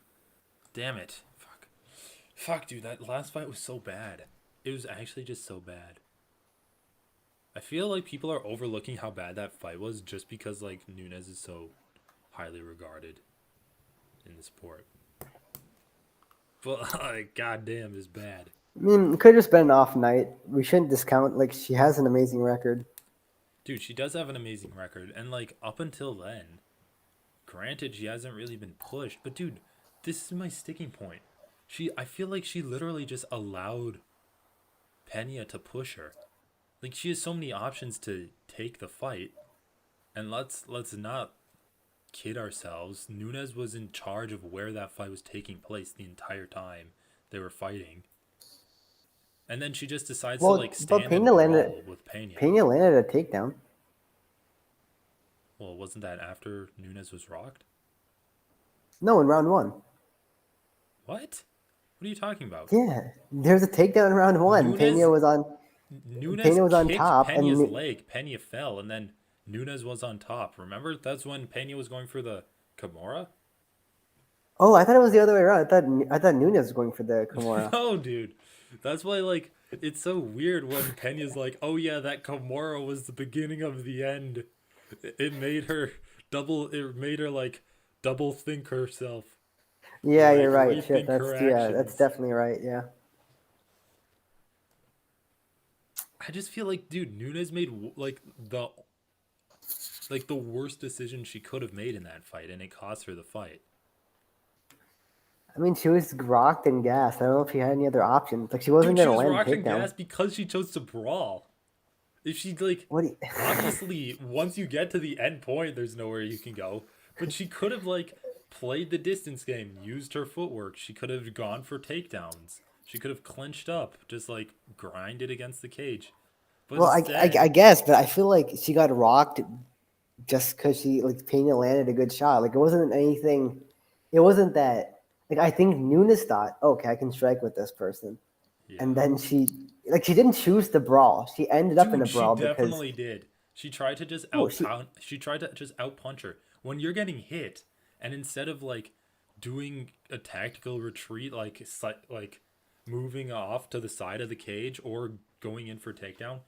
Damn it. Fuck, dude, that last fight was so bad. It was actually just so bad. I feel like people are overlooking how bad that fight was just because like Nunes is so highly regarded in the sport. But like, goddamn, it's bad. I mean, it could have just been an off night. We shouldn't discount. Like she has an amazing record. Dude, she does have an amazing record, and like up until then, granted she hasn't really been pushed, but dude, this is my sticking point. I feel like she literally just allowed Pena to push her. Like she has so many options to take the fight, and let's not kid ourselves. Nunes was in charge of where that fight was taking place the entire time they were fighting, and then she just decides to like stand and Pena brawl with Pena. Pena landed a takedown. Well, wasn't that after Nunes was rocked? No, in round one. What? What are you talking about? Yeah, there's a takedown in round one. Pena was on Kicked top, Pena's and leg. Pena fell, and then Nunes was on top. Remember? That's when Pena was going for the Kimura? oh, I thought it was the other way around. I thought Nunes was going for the Kimura. No, dude. That's why, like, it's so weird when Pena's like, oh yeah, that Kimura was the beginning of the end. It made her like double think herself. Yeah, Like, you're right. rethink Shit, her that's actions. definitely right. Yeah. I just feel like, dude, Nunes made like the worst decision she could have made in that fight, and it cost her the fight. I mean, she was rocked and gassed. I don't know if she had any other options. Like she wasn't Dude, she gonna was land rocked and takedown. gassed because she chose to brawl. If she like, obviously, once you get to the end point, there's nowhere you can go. But she could have like played the distance game, used her footwork. She could have gone for takedowns. She could have clinched up, just like grinded against the cage. But Well, instead, I guess, but I feel like she got rocked just because she like Pena landed a good shot. Like it wasn't anything. It wasn't that. Like I think Nunes thought, okay, I can strike with this person, and then she didn't choose the brawl. She ended up in a dude, she brawl because definitely did. She tried to just oh she She tried to just outpunch her. When you're getting hit, and instead of like doing a tactical retreat, like moving off to the side of the cage or going in for takedown,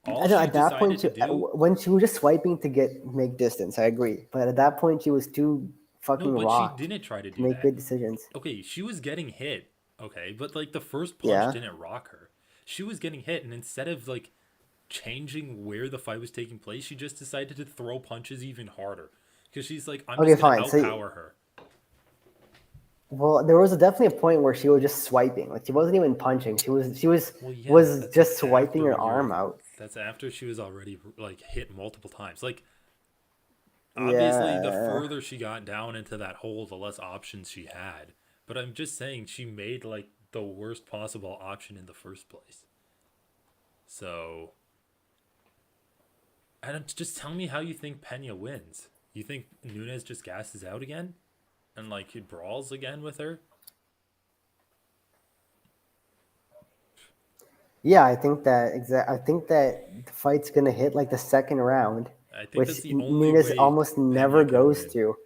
all I know she at that point decided to do. when she was just swiping to make distance. I agree, but at that point she was too No, fucking but she rocked didn't try to to do make that. good decisions. Okay, she was getting hit. Okay, but like the first punch Yeah. didn't rock her. She was getting hit, and instead of like changing where the fight was taking place, she just decided to throw punches even harder because she's like, I'm Okay, just gonna fine. So outpower her. well, there was definitely a point where she was just swiping. Like she wasn't even punching. Well, yeah, Was that's just swiping after her arm out. That's after she was already like hit multiple times. Like obviously, the Yeah. further she got down into that hole, the less options she had. But I'm just saying she made like the worst possible option in the first place. So, and just tell me how you think Pena wins. You think Nunes just gasses out again, and like he brawls again with her? Yeah, I think that the fight's gonna hit like the second round, I think that's which the only Nunes way almost Pena never can goes win. to,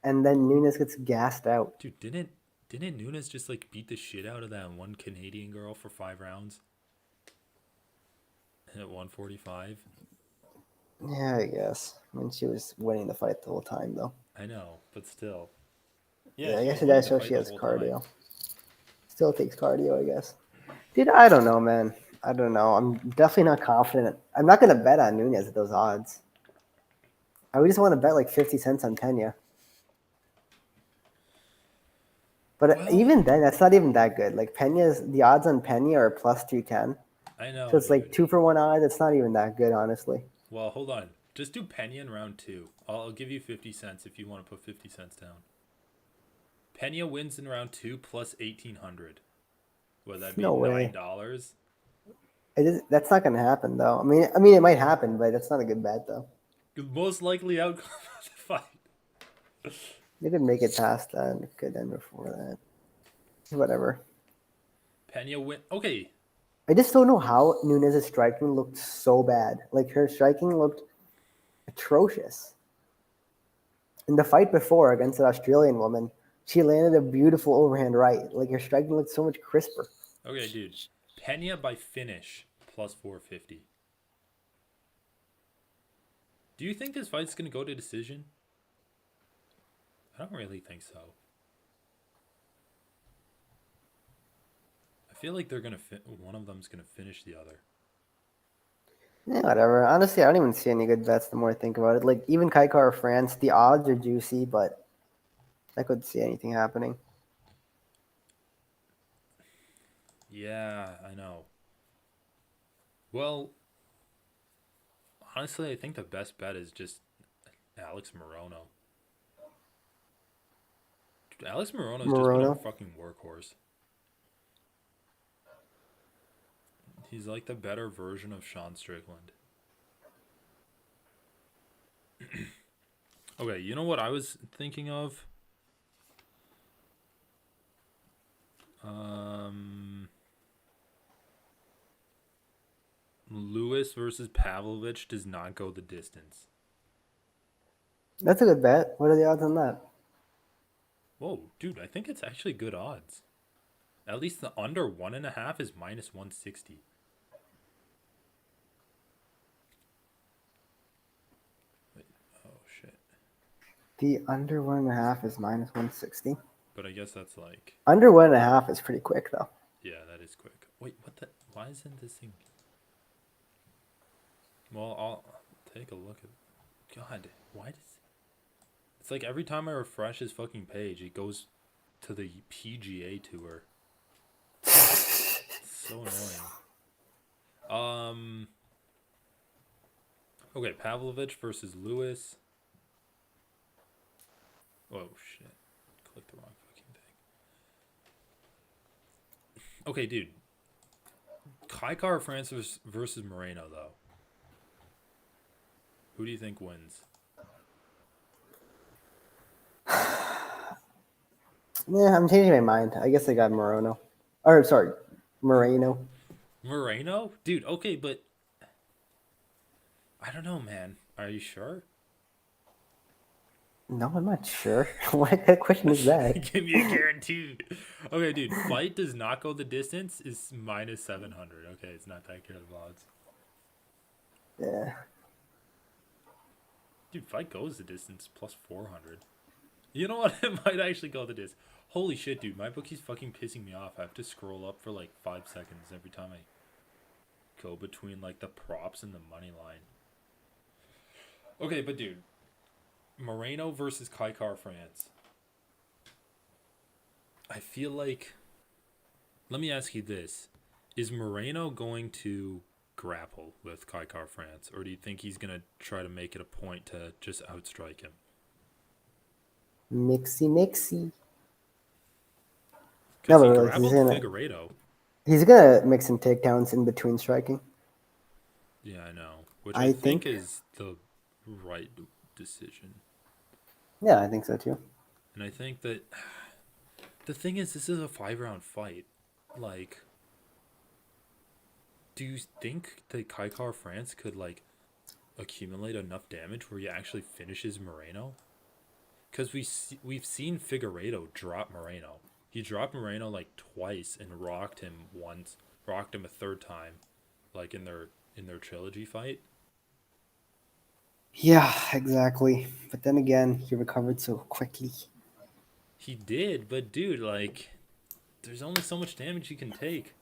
and then Nunes gets gassed out. Dude, didn't Nunes just like beat the shit out of that one Canadian girl for 5 rounds? At 145? Yeah, I guess. I mean, she was winning the fight the whole time, though. I know, but still. Yeah, Yeah, I she guess was it winning does the show fight she the has whole time. cardio. Still takes cardio, I guess. Dude, I don't know, man. I don't know. I'm definitely not confident. I'm not gonna bet on Nunes at those odds. I would just want to bet like 50 cents on Pena. But Well, even then, that's not even that good. Like the odds on Pena are plus 210. I So know, it's like dude. 2-for-1 odds. It's not even that good, honestly. Well, hold on. Just do Pena in round 2. I'll give you 50 cents if you want to put 50 cents down. Pena wins in round 2 plus 1,800. Would that be No way. $9? That's not gonna happen, though. I mean, it might happen, but that's not a good bet, though. The most likely outcome of the fight. You could make it past that. It could end before that. Whatever. Pena win. Okay. I just don't know how Nunes' striking looked so bad. Like her striking looked atrocious. In the fight before against an Australian woman, she landed a beautiful overhand right. Like her striking looked so much crisper. Okay, dude. Pena by finish plus 450. Do you think this fight's going to go to decision? I don't really think so. I feel like they're going to one of them's going to finish the other. Yeah, whatever. Honestly, I don't even see any good bets the more I think about it. Like even Kaikar or France, the odds are juicy, but I couldn't see anything happening. Yeah, I know. Well, honestly, I think the best bet is just Alex Morono. Dude, Alex Morono's just been a Morono. fucking workhorse. He's like the better version of Sean Strickland. Okay, you know what I was thinking of? Lewis versus Pavlovich does not go the distance. That's a good bet. What are the odds on that? Whoa, dude, I think it's actually good odds. At least the under 1.5 is minus 160. Wait, oh shit. The under 1.5 is minus 160. But I guess that's like Under 1.5 is pretty quick though. yeah, that is quick. Wait, what the? Why isn't this thing? Well, I'll take a look at. God, why does? It's like every time I refresh his fucking page, it goes to the PGA tour. It's so annoying. Okay, Pavlovich versus Lewis. Oh shit! Click the wrong fucking thing. Okay, dude. Kaikar France versus Moreno, though. Who do you think wins? Yeah, I'm changing my mind. I guess I got Moreno. Or sorry, Moreno. Moreno? Dude, okay, but I don't know, man. Are you sure? No, I'm not sure. What kind of question is that? Give me a guarantee. Okay, dude. Fight does not go the distance is minus 700. Okay, it's not that good of odds. Yeah. Dude, fight goes the distance plus 400. You know what? It might actually go the distance. Holy shit, dude. My bookie's fucking pissing me off. I have to scroll up for like 5 seconds every time I go between like the props and the money line. Okay, but dude. Moreno versus Kaikar France. I feel like... Let me ask you this. Is Moreno going to grapple with Kaikar France? Or do you think he's going to try to make it a point to just outstrike him? Mixy. Because No, he but really, grappled Figueiredo. he's gonna mix some takedowns in between striking. Yeah, I know. Which I I think think- is the right decision. Yeah, I think so too. And I think that... The thing is, this is a 5-round fight. Like... Do you think that Kaikar France could, like, accumulate enough damage where he actually finishes Moreno? Because we've seen Figueiredo drop Moreno. He dropped Moreno, like, twice and rocked him once. Rocked him a third time. Like, in their trilogy fight. Yeah, exactly. But then again, he recovered so quickly. He did, but dude, like... There's only so much damage you can take.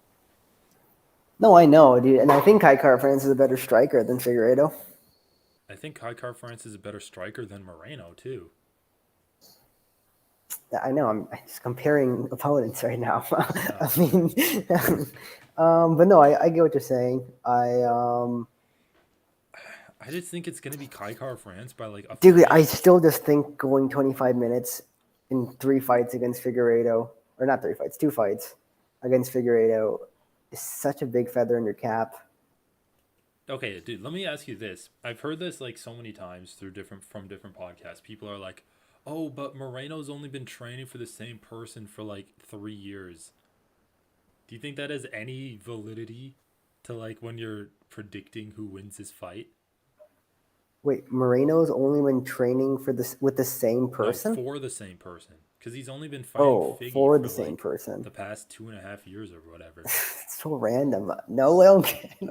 No, I know, dude. And I think Kaikar France is a better striker than Figueiredo. I think Kaikar France is a better striker than Moreno, too. I know. I'm just comparing opponents right now. I mean, but no, I get what you're saying. I just think it's going to be Kaikar France by, like, a Dude, finish. I still just think going 25 minutes in 3 fights against Figueiredo, or not 3 fights, 2 fights against Figueiredo is such a big feather in your cap. Okay, dude, let me ask you this. I've heard this like so many times from different podcasts. People are like, "Oh, but Moreno's only been training for the same person for like 3 years." Do you think that has any validity to like when you're predicting who wins this fight? Wait, Moreno's only been training for this with the same person? No, for the same person. Because he's only been fighting Figgy for the same person. The past 2.5 years or whatever. It's so random. No,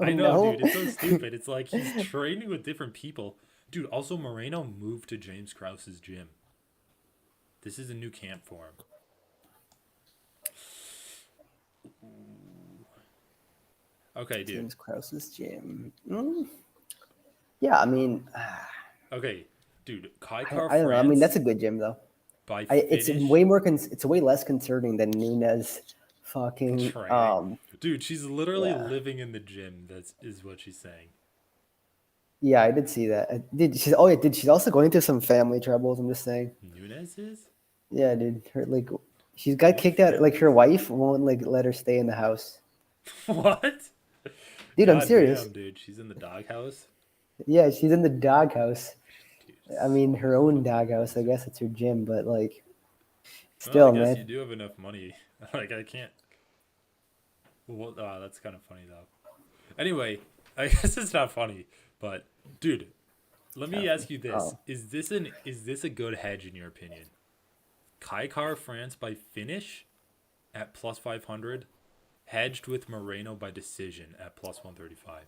I know, dude. It's so stupid. It's like he's training with different people. Dude, also Moreno moved to James Krause's gym. This is a new camp for him. Okay, dude. James Krause's gym. Yeah, I mean... Okay, dude. Kaikar I don't know. I mean, that's a good gym, though. It's way more. It's way less concerning than Nunes fucking. Dude, she's literally living in the gym. That is what she's saying. Yeah, I did see that. She's she's also going through some family troubles. I'm just saying. Nunes is. Yeah, dude. Her like, she's got kicked out. Like her wife won't like let her stay in the house. What? Dude, I'm serious. Damn, dude, she's in the doghouse. Yeah, she's in the doghouse. I mean, her own doghouse. I guess it's her gym, but like, still, well, I guess man. you do have enough money. Like, I can't. Well, that's kind of funny though. Anyway, I guess it's not funny, but dude, let me ask you this: is this a good hedge in your opinion? Kaikar France by finish at plus 500, hedged with Moreno by decision at plus 135.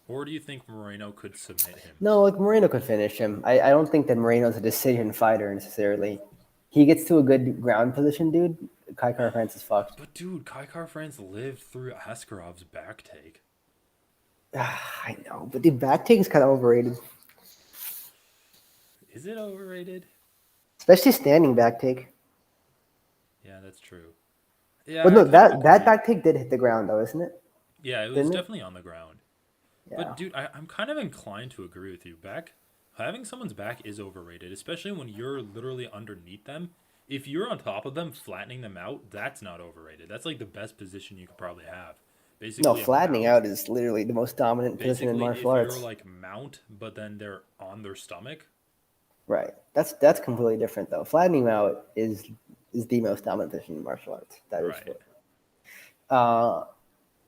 Or do you think Moreno could submit him? No, like Moreno could finish him. I don't think that Moreno's a decision fighter necessarily. He gets to a good ground position, dude. Kaikar France is fucked. But dude, Kaikar France lived through Askarov's back take. I know, but the back take is kind of overrated. Is it overrated? Especially standing back take. Yeah, that's true. Yeah, But no, that back take did hit the ground though, isn't it? Yeah, it was definitely on the ground. Yeah. But dude, I'm kind of inclined to agree with you. Having someone's back is overrated, especially when you're literally underneath them. If you're on top of them, flattening them out, that's not overrated. That's like the best position you could probably have. No, Basically, a flattening mount. out is literally the most dominant position in Basically, martial if you're arts. like mount, but then they're on their stomach. Right. That's completely different though. Flattening out is the most dominant position in martial arts. That is Right. true.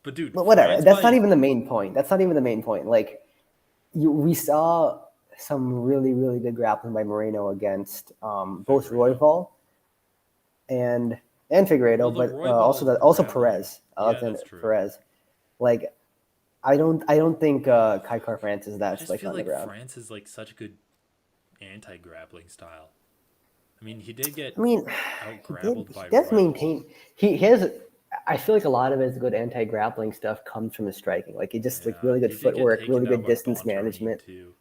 But dude, But whatever. France That's by not even the main point. That's not even the main point. Like, we saw some really, really good grappling by Moreno against both Figueiredo. Royval and Figueiredo, Well, the but Royval also grappling- Perez, Yeah, Alexander that's true. Perez. Like, I don't think Kai Car France is I that just slick feel on the like ground. France is like such a good anti-grappling style. I mean, he did get I mean, out he grappled by does Royval. maintain. He has. I feel like a lot of his good anti-grappling stuff comes from his striking. Like, he just like really He good did get footwork, taken really down good by distance Bontarine, management. too.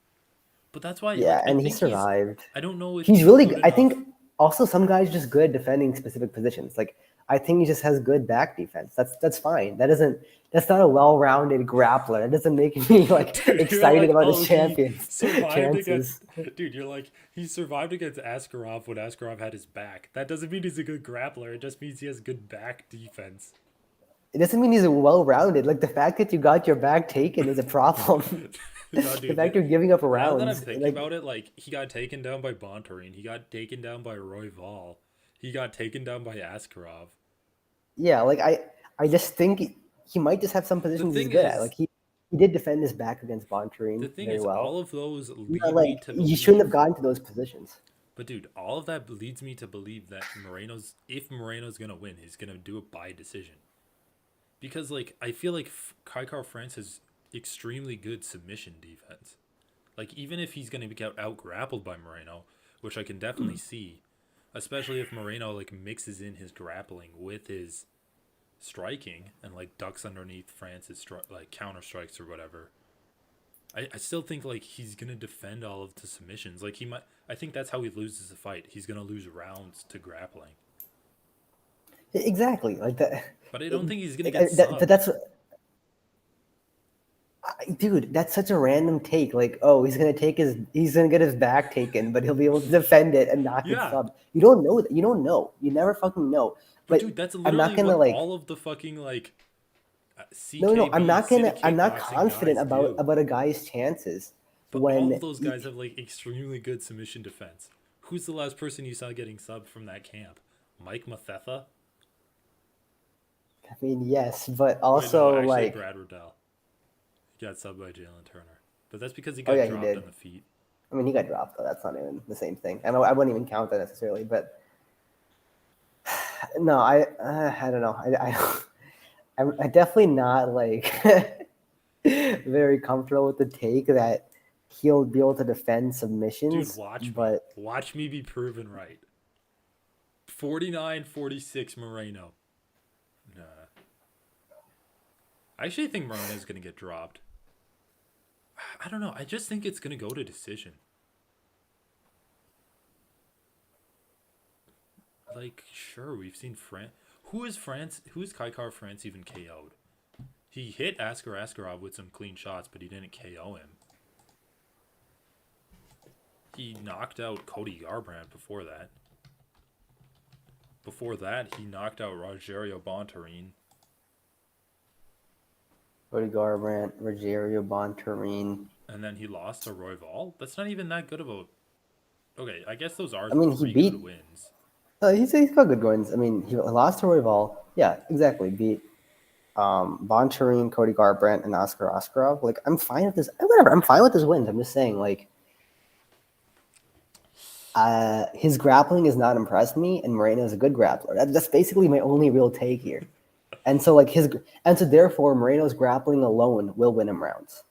But that's why, Yeah, like, I and he think survived. I don't know if He's really good good. I think enough- also some guys just good defending specific positions. Like, I think he just has good back defense. That's fine. That's not a well-rounded grappler. It doesn't make me like Dude, you're excited like, about oh, his he champions survived chances. against. Dude, you're like, he survived against Askarov when Askarov had his back. That doesn't mean he's a good grappler. It just means he has good back defense. It doesn't mean he's well-rounded. Like, the fact that you got your back taken is a problem. No, The dude, fact you're giving up now rounds. that I'm thinking like, about it, like, he got taken down by Bontarine. He got taken down by Royval. He got taken down by Askarov. yeah, like I just think he might just have some positions he's thing good at. is- Like, he did defend his back against The Bontarine thing very is, well. all of those lead Yeah, me like, to you shouldn't have believe. gotten to those positions. But dude, all of that leads me to believe that if Moreno's gonna win, he's gonna do it by decision. Because like I feel like Kai Car France has extremely good submission defense. Like even if he's gonna get out grappled by Moreno, which I can definitely see, especially if Moreno like mixes in his grappling with his striking and like ducks underneath France's like counter strikes or whatever. I still think like he's gonna defend all of the submissions. Like I think that's how he loses the fight. He's gonna lose rounds to grappling. Exactly, like that. But I don't think he's gonna get subbed. But dude, that's such a random take. Like, oh, he's gonna get his back taken, but he'll be able to defend it and not get Yeah. subbed. You don't know that. You don't know. You never fucking know. But dude, that's I'm literally not gonna what like. all of the fucking like No, I'm not gonna. city I'm not kickboxing confident guys do. about a guy's chances But when all of those guys have like extremely good submission defense. Who's the last person you saw getting subbed from that camp? Mike Mathetha? I mean, yes, but Wait, also no, actually like. Brad Riddell. He got subbed by Jalen Turner. But that's because he Oh, got yeah, he dropped did. on the feet. I mean, he got dropped, though. That's not even the same thing. I wouldn't even count that necessarily, but no, I don't know. I'm definitely not like very comfortable with the take that he'll be able to defend submissions. Dude, but watch me be proven right. 49-46 Moreno. Nah. I actually think Moreno's gonna get dropped. I don't know. I just think it's gonna go to decision. Like, sure, we've seen France. Who is Kai Car France even KO'd? He hit Askarov with some clean shots, but he didn't KO him. He knocked out Cody Garbrandt before that. Before that, he knocked out Rogerio Bontarine. Cody Garbrandt, Rogerio Bontarine. And then he lost to Royval. That's not even that good of a... Okay, I guess those are He three beat. good wins. He's got good wins. I mean, he lost to Royval. Yeah, exactly. Beat Bontarine, Cody Garbrandt, and Oscar Askarov. Like, I'm fine with this. Whatever. I'm fine with his wins. I'm just saying, like, his grappling has not impressed me, and Moreno is a good grappler. That's basically my only real take here. And so, like, therefore, Moreno's grappling alone will win him rounds.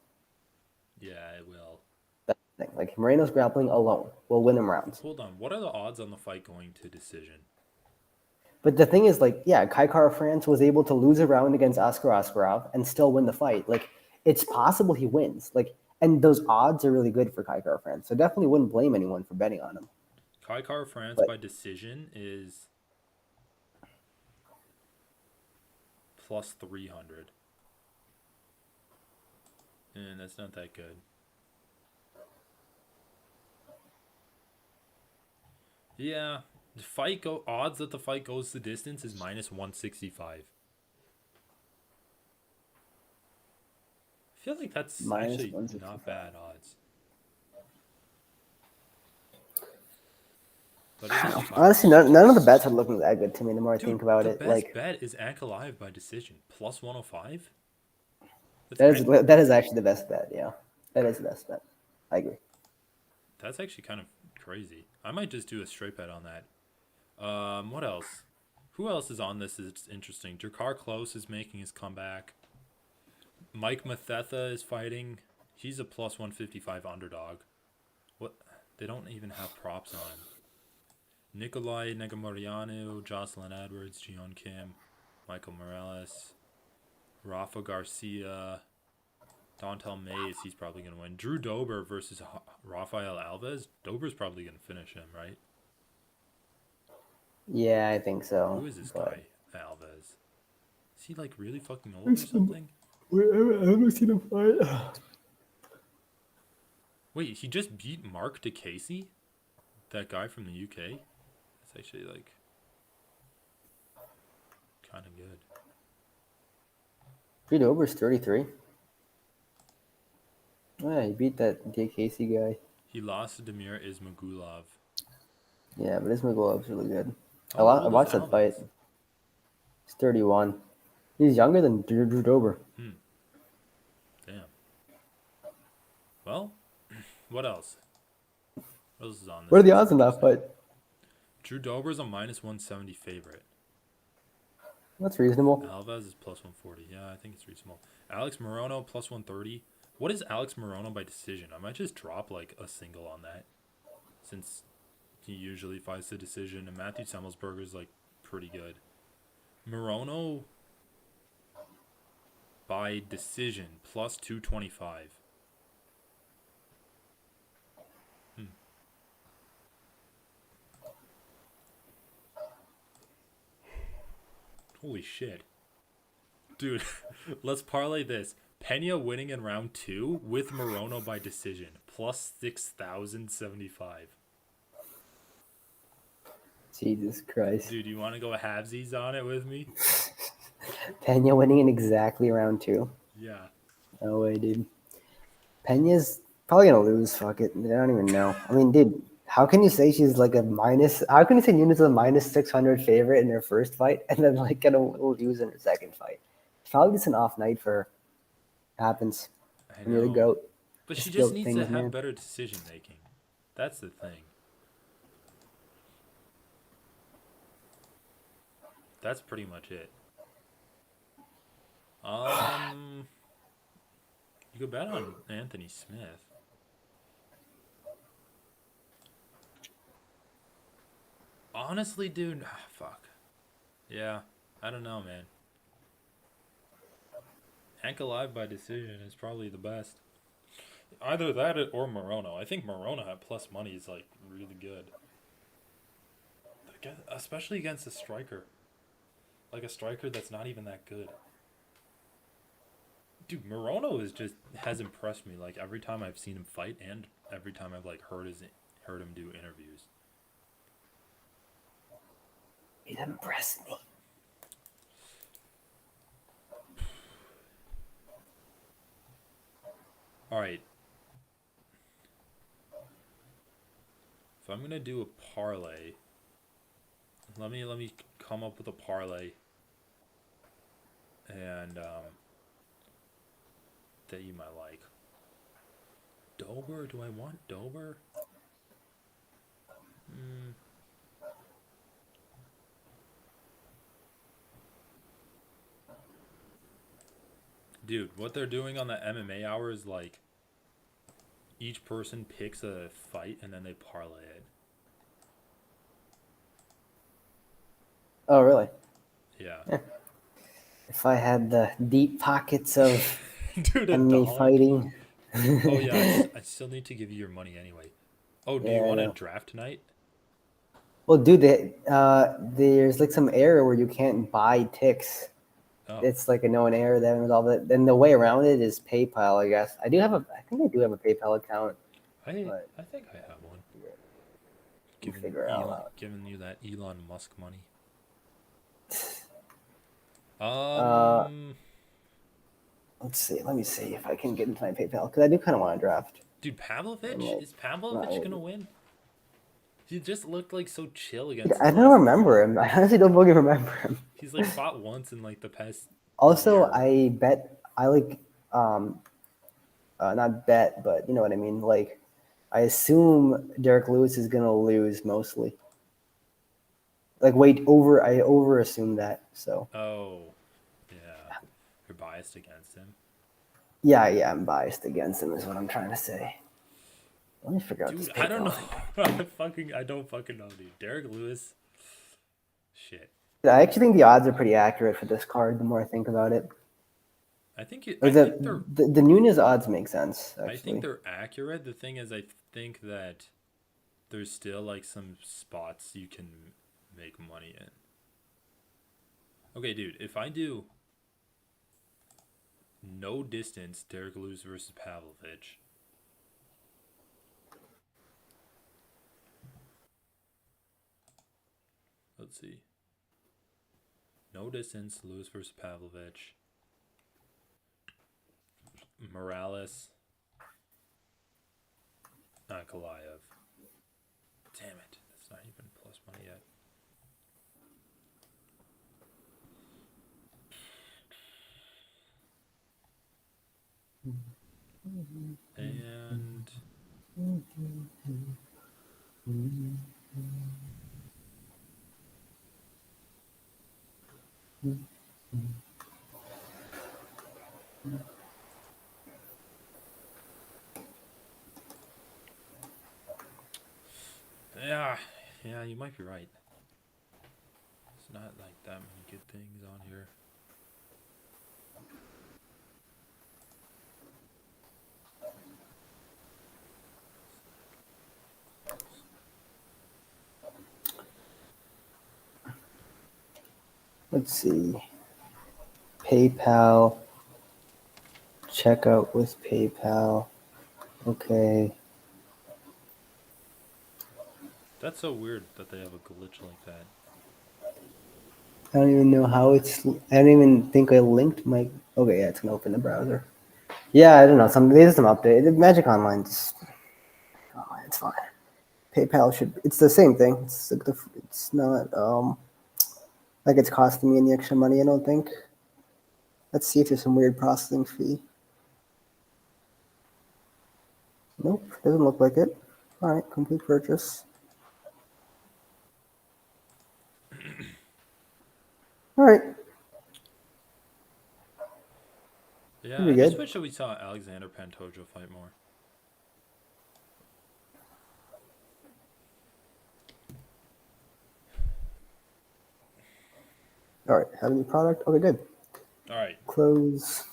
Yeah, it will. That's the thing. Like, Moreno's grappling alone will win him rounds. Hold on. What are the odds on the fight going to decision? But the thing is, like, yeah, Kai Car France was able to lose a round against Oscar Askarov and still win the fight. Like, it's possible he wins. Like, and those odds are really good for Kai Car France. So definitely wouldn't blame anyone for betting on him. Kai Car France by decision is plus 300. And that's not that good. Yeah, the odds that the fight goes the distance is -165. I feel like that's Minus actually 165. not bad odds. But it is tough. Honestly, none of the bets are looking that good to me. The more I Dude, think about the it, best like bet is Ankalaev by decision, +105. that is actually the best bet. Yeah, that is the best bet. I agree. That's actually kind of crazy. I might just do a straight bet on that. What else? Who else is on this? It's interesting. Jakar Close is making his comeback. Mike Mathetha is fighting. He's a +155 underdog. What? They don't even have props on him. Nikolai Negamoriano, Jocelyn Edwards, Gion Kim, Michael Morales, Rafa Garcia, Dontel Mays. He's probably going to win. Drew Dober versus Rafael Alves. Dober's probably going to finish him, right? Yeah, I think so. Who is this guy, Alves? Is he like really fucking old or something? I haven't seen him fight. Wait, he just beat Mark DeCasey? That guy from the UK? That's actually like kind of good. Drew Dober's 33. Yeah, he beat that Dick Casey guy. He lost to Damir Ismagulov. Yeah, but Ismagulov's really good. I How old is watched that fight. Alves? He's 31. He's younger than Drew Dober. Damn. Well, what else? What else is on this? What are the odds on that fight? Drew Dober's a -170 favorite. That's reasonable. Alves is +140. Yeah, I think it's reasonable. Alex Morono +130. What is Alex Morono by decision? I might just drop like a single on that, since he usually fights the decision, and Matthew Semmelsberger is like pretty good. Morono by decision +225. Holy shit. Dude, let's parlay this. Pena winning in round 2 with Morono by decision, +6,075. Jesus Christ. Dude, you want to go halvesies on it with me? Pena winning in exactly round 2. Yeah. No way, dude. Pena's probably gonna lose. Fuck it. I don't even know. I mean, dude, how can you say she's like a minus? How can you say Nunes is a -600 favorite in her first fight and then like gonna lose in her second fight? Probably just an off night for her. Happens. When you're the GOAT. But she It's just GOAT needs things, to have man. better decision making. That's the thing. That's pretty much it. You could bet on Anthony Smith. Honestly, dude, fuck. Yeah, I don't know, man. Ankalaev by decision is probably the best. Either that or Morono. I think Morono at plus money is like really good. Especially against a striker. Like a striker that's not even that good. Dude, Morono has impressed me like every time I've seen him fight and every time I've like heard him do interviews. He's impressed me. All right. If I'm gonna do a parlay, let me come up with a parlay, and that you might like. Dober? Do I want Dober? Dude, what they're doing on the MMA hour is like each person picks a fight and then they parlay it. Oh, really? Yeah. If I had the deep pockets of Dude, MMA fighting. Oh yeah, I still need to give you your money anyway. Oh, do you want to draft tonight? Well, dude, there's like some area where you can't buy ticks. Oh. It's like a known error then with all that. Then the way around it is PayPal, I guess. I think I do have a PayPal account. I think I have one. Figure it all out. Giving you that Elon Musk money. Let's see. Let me see if I can get into my PayPal because I do kind of want to draft. Dude, Pavlovich? Is Pavlovich gonna win? He just looked like so chill against. I don't remember him. I honestly don't fucking remember him. He's like fought once in like the past. Also, year. I bet I like not bet, but you know what I mean. Like, I assume Derek Lewis is gonna lose mostly. Like, I over assume that. So. Oh, yeah. You're biased against him. Yeah, I'm biased against him. Is what I'm trying to say. Let me figure out this. I don't know. I don't fucking know, dude. Derek Lewis. Shit. I actually think the odds are pretty accurate for this card. The more I think about it. I think the Nunez odds make sense. Actually. I think they're accurate. The thing is, I think that there's still like some spots you can make money in. Okay, dude. If I do no distance, Derek Lewis versus Pavlovich. Let's see. No distance, Lewis versus Pavlovich. Morales. Ankalaev. Damn it. That's not even plus money yet. And... Yeah, you might be right. It's not like that many good things on here. Let's see. PayPal. Checkout with PayPal. Okay. That's so weird that they have a glitch like that. I don't even know how it's. I don't even think I linked my. Okay, yeah, it's gonna open the browser. Yeah, I don't know. There's some update. The Magic Online. It's fine. PayPal should. It's the same thing. It's like it's not like it's costing me any extra money. I don't think. Let's see if there's some weird processing fee. Nope, doesn't look like it. All right, complete purchase. All right. Yeah, I just wish that we saw Alexander Pantoja fight more. All right, have a new product. Okay, good. All right. Close.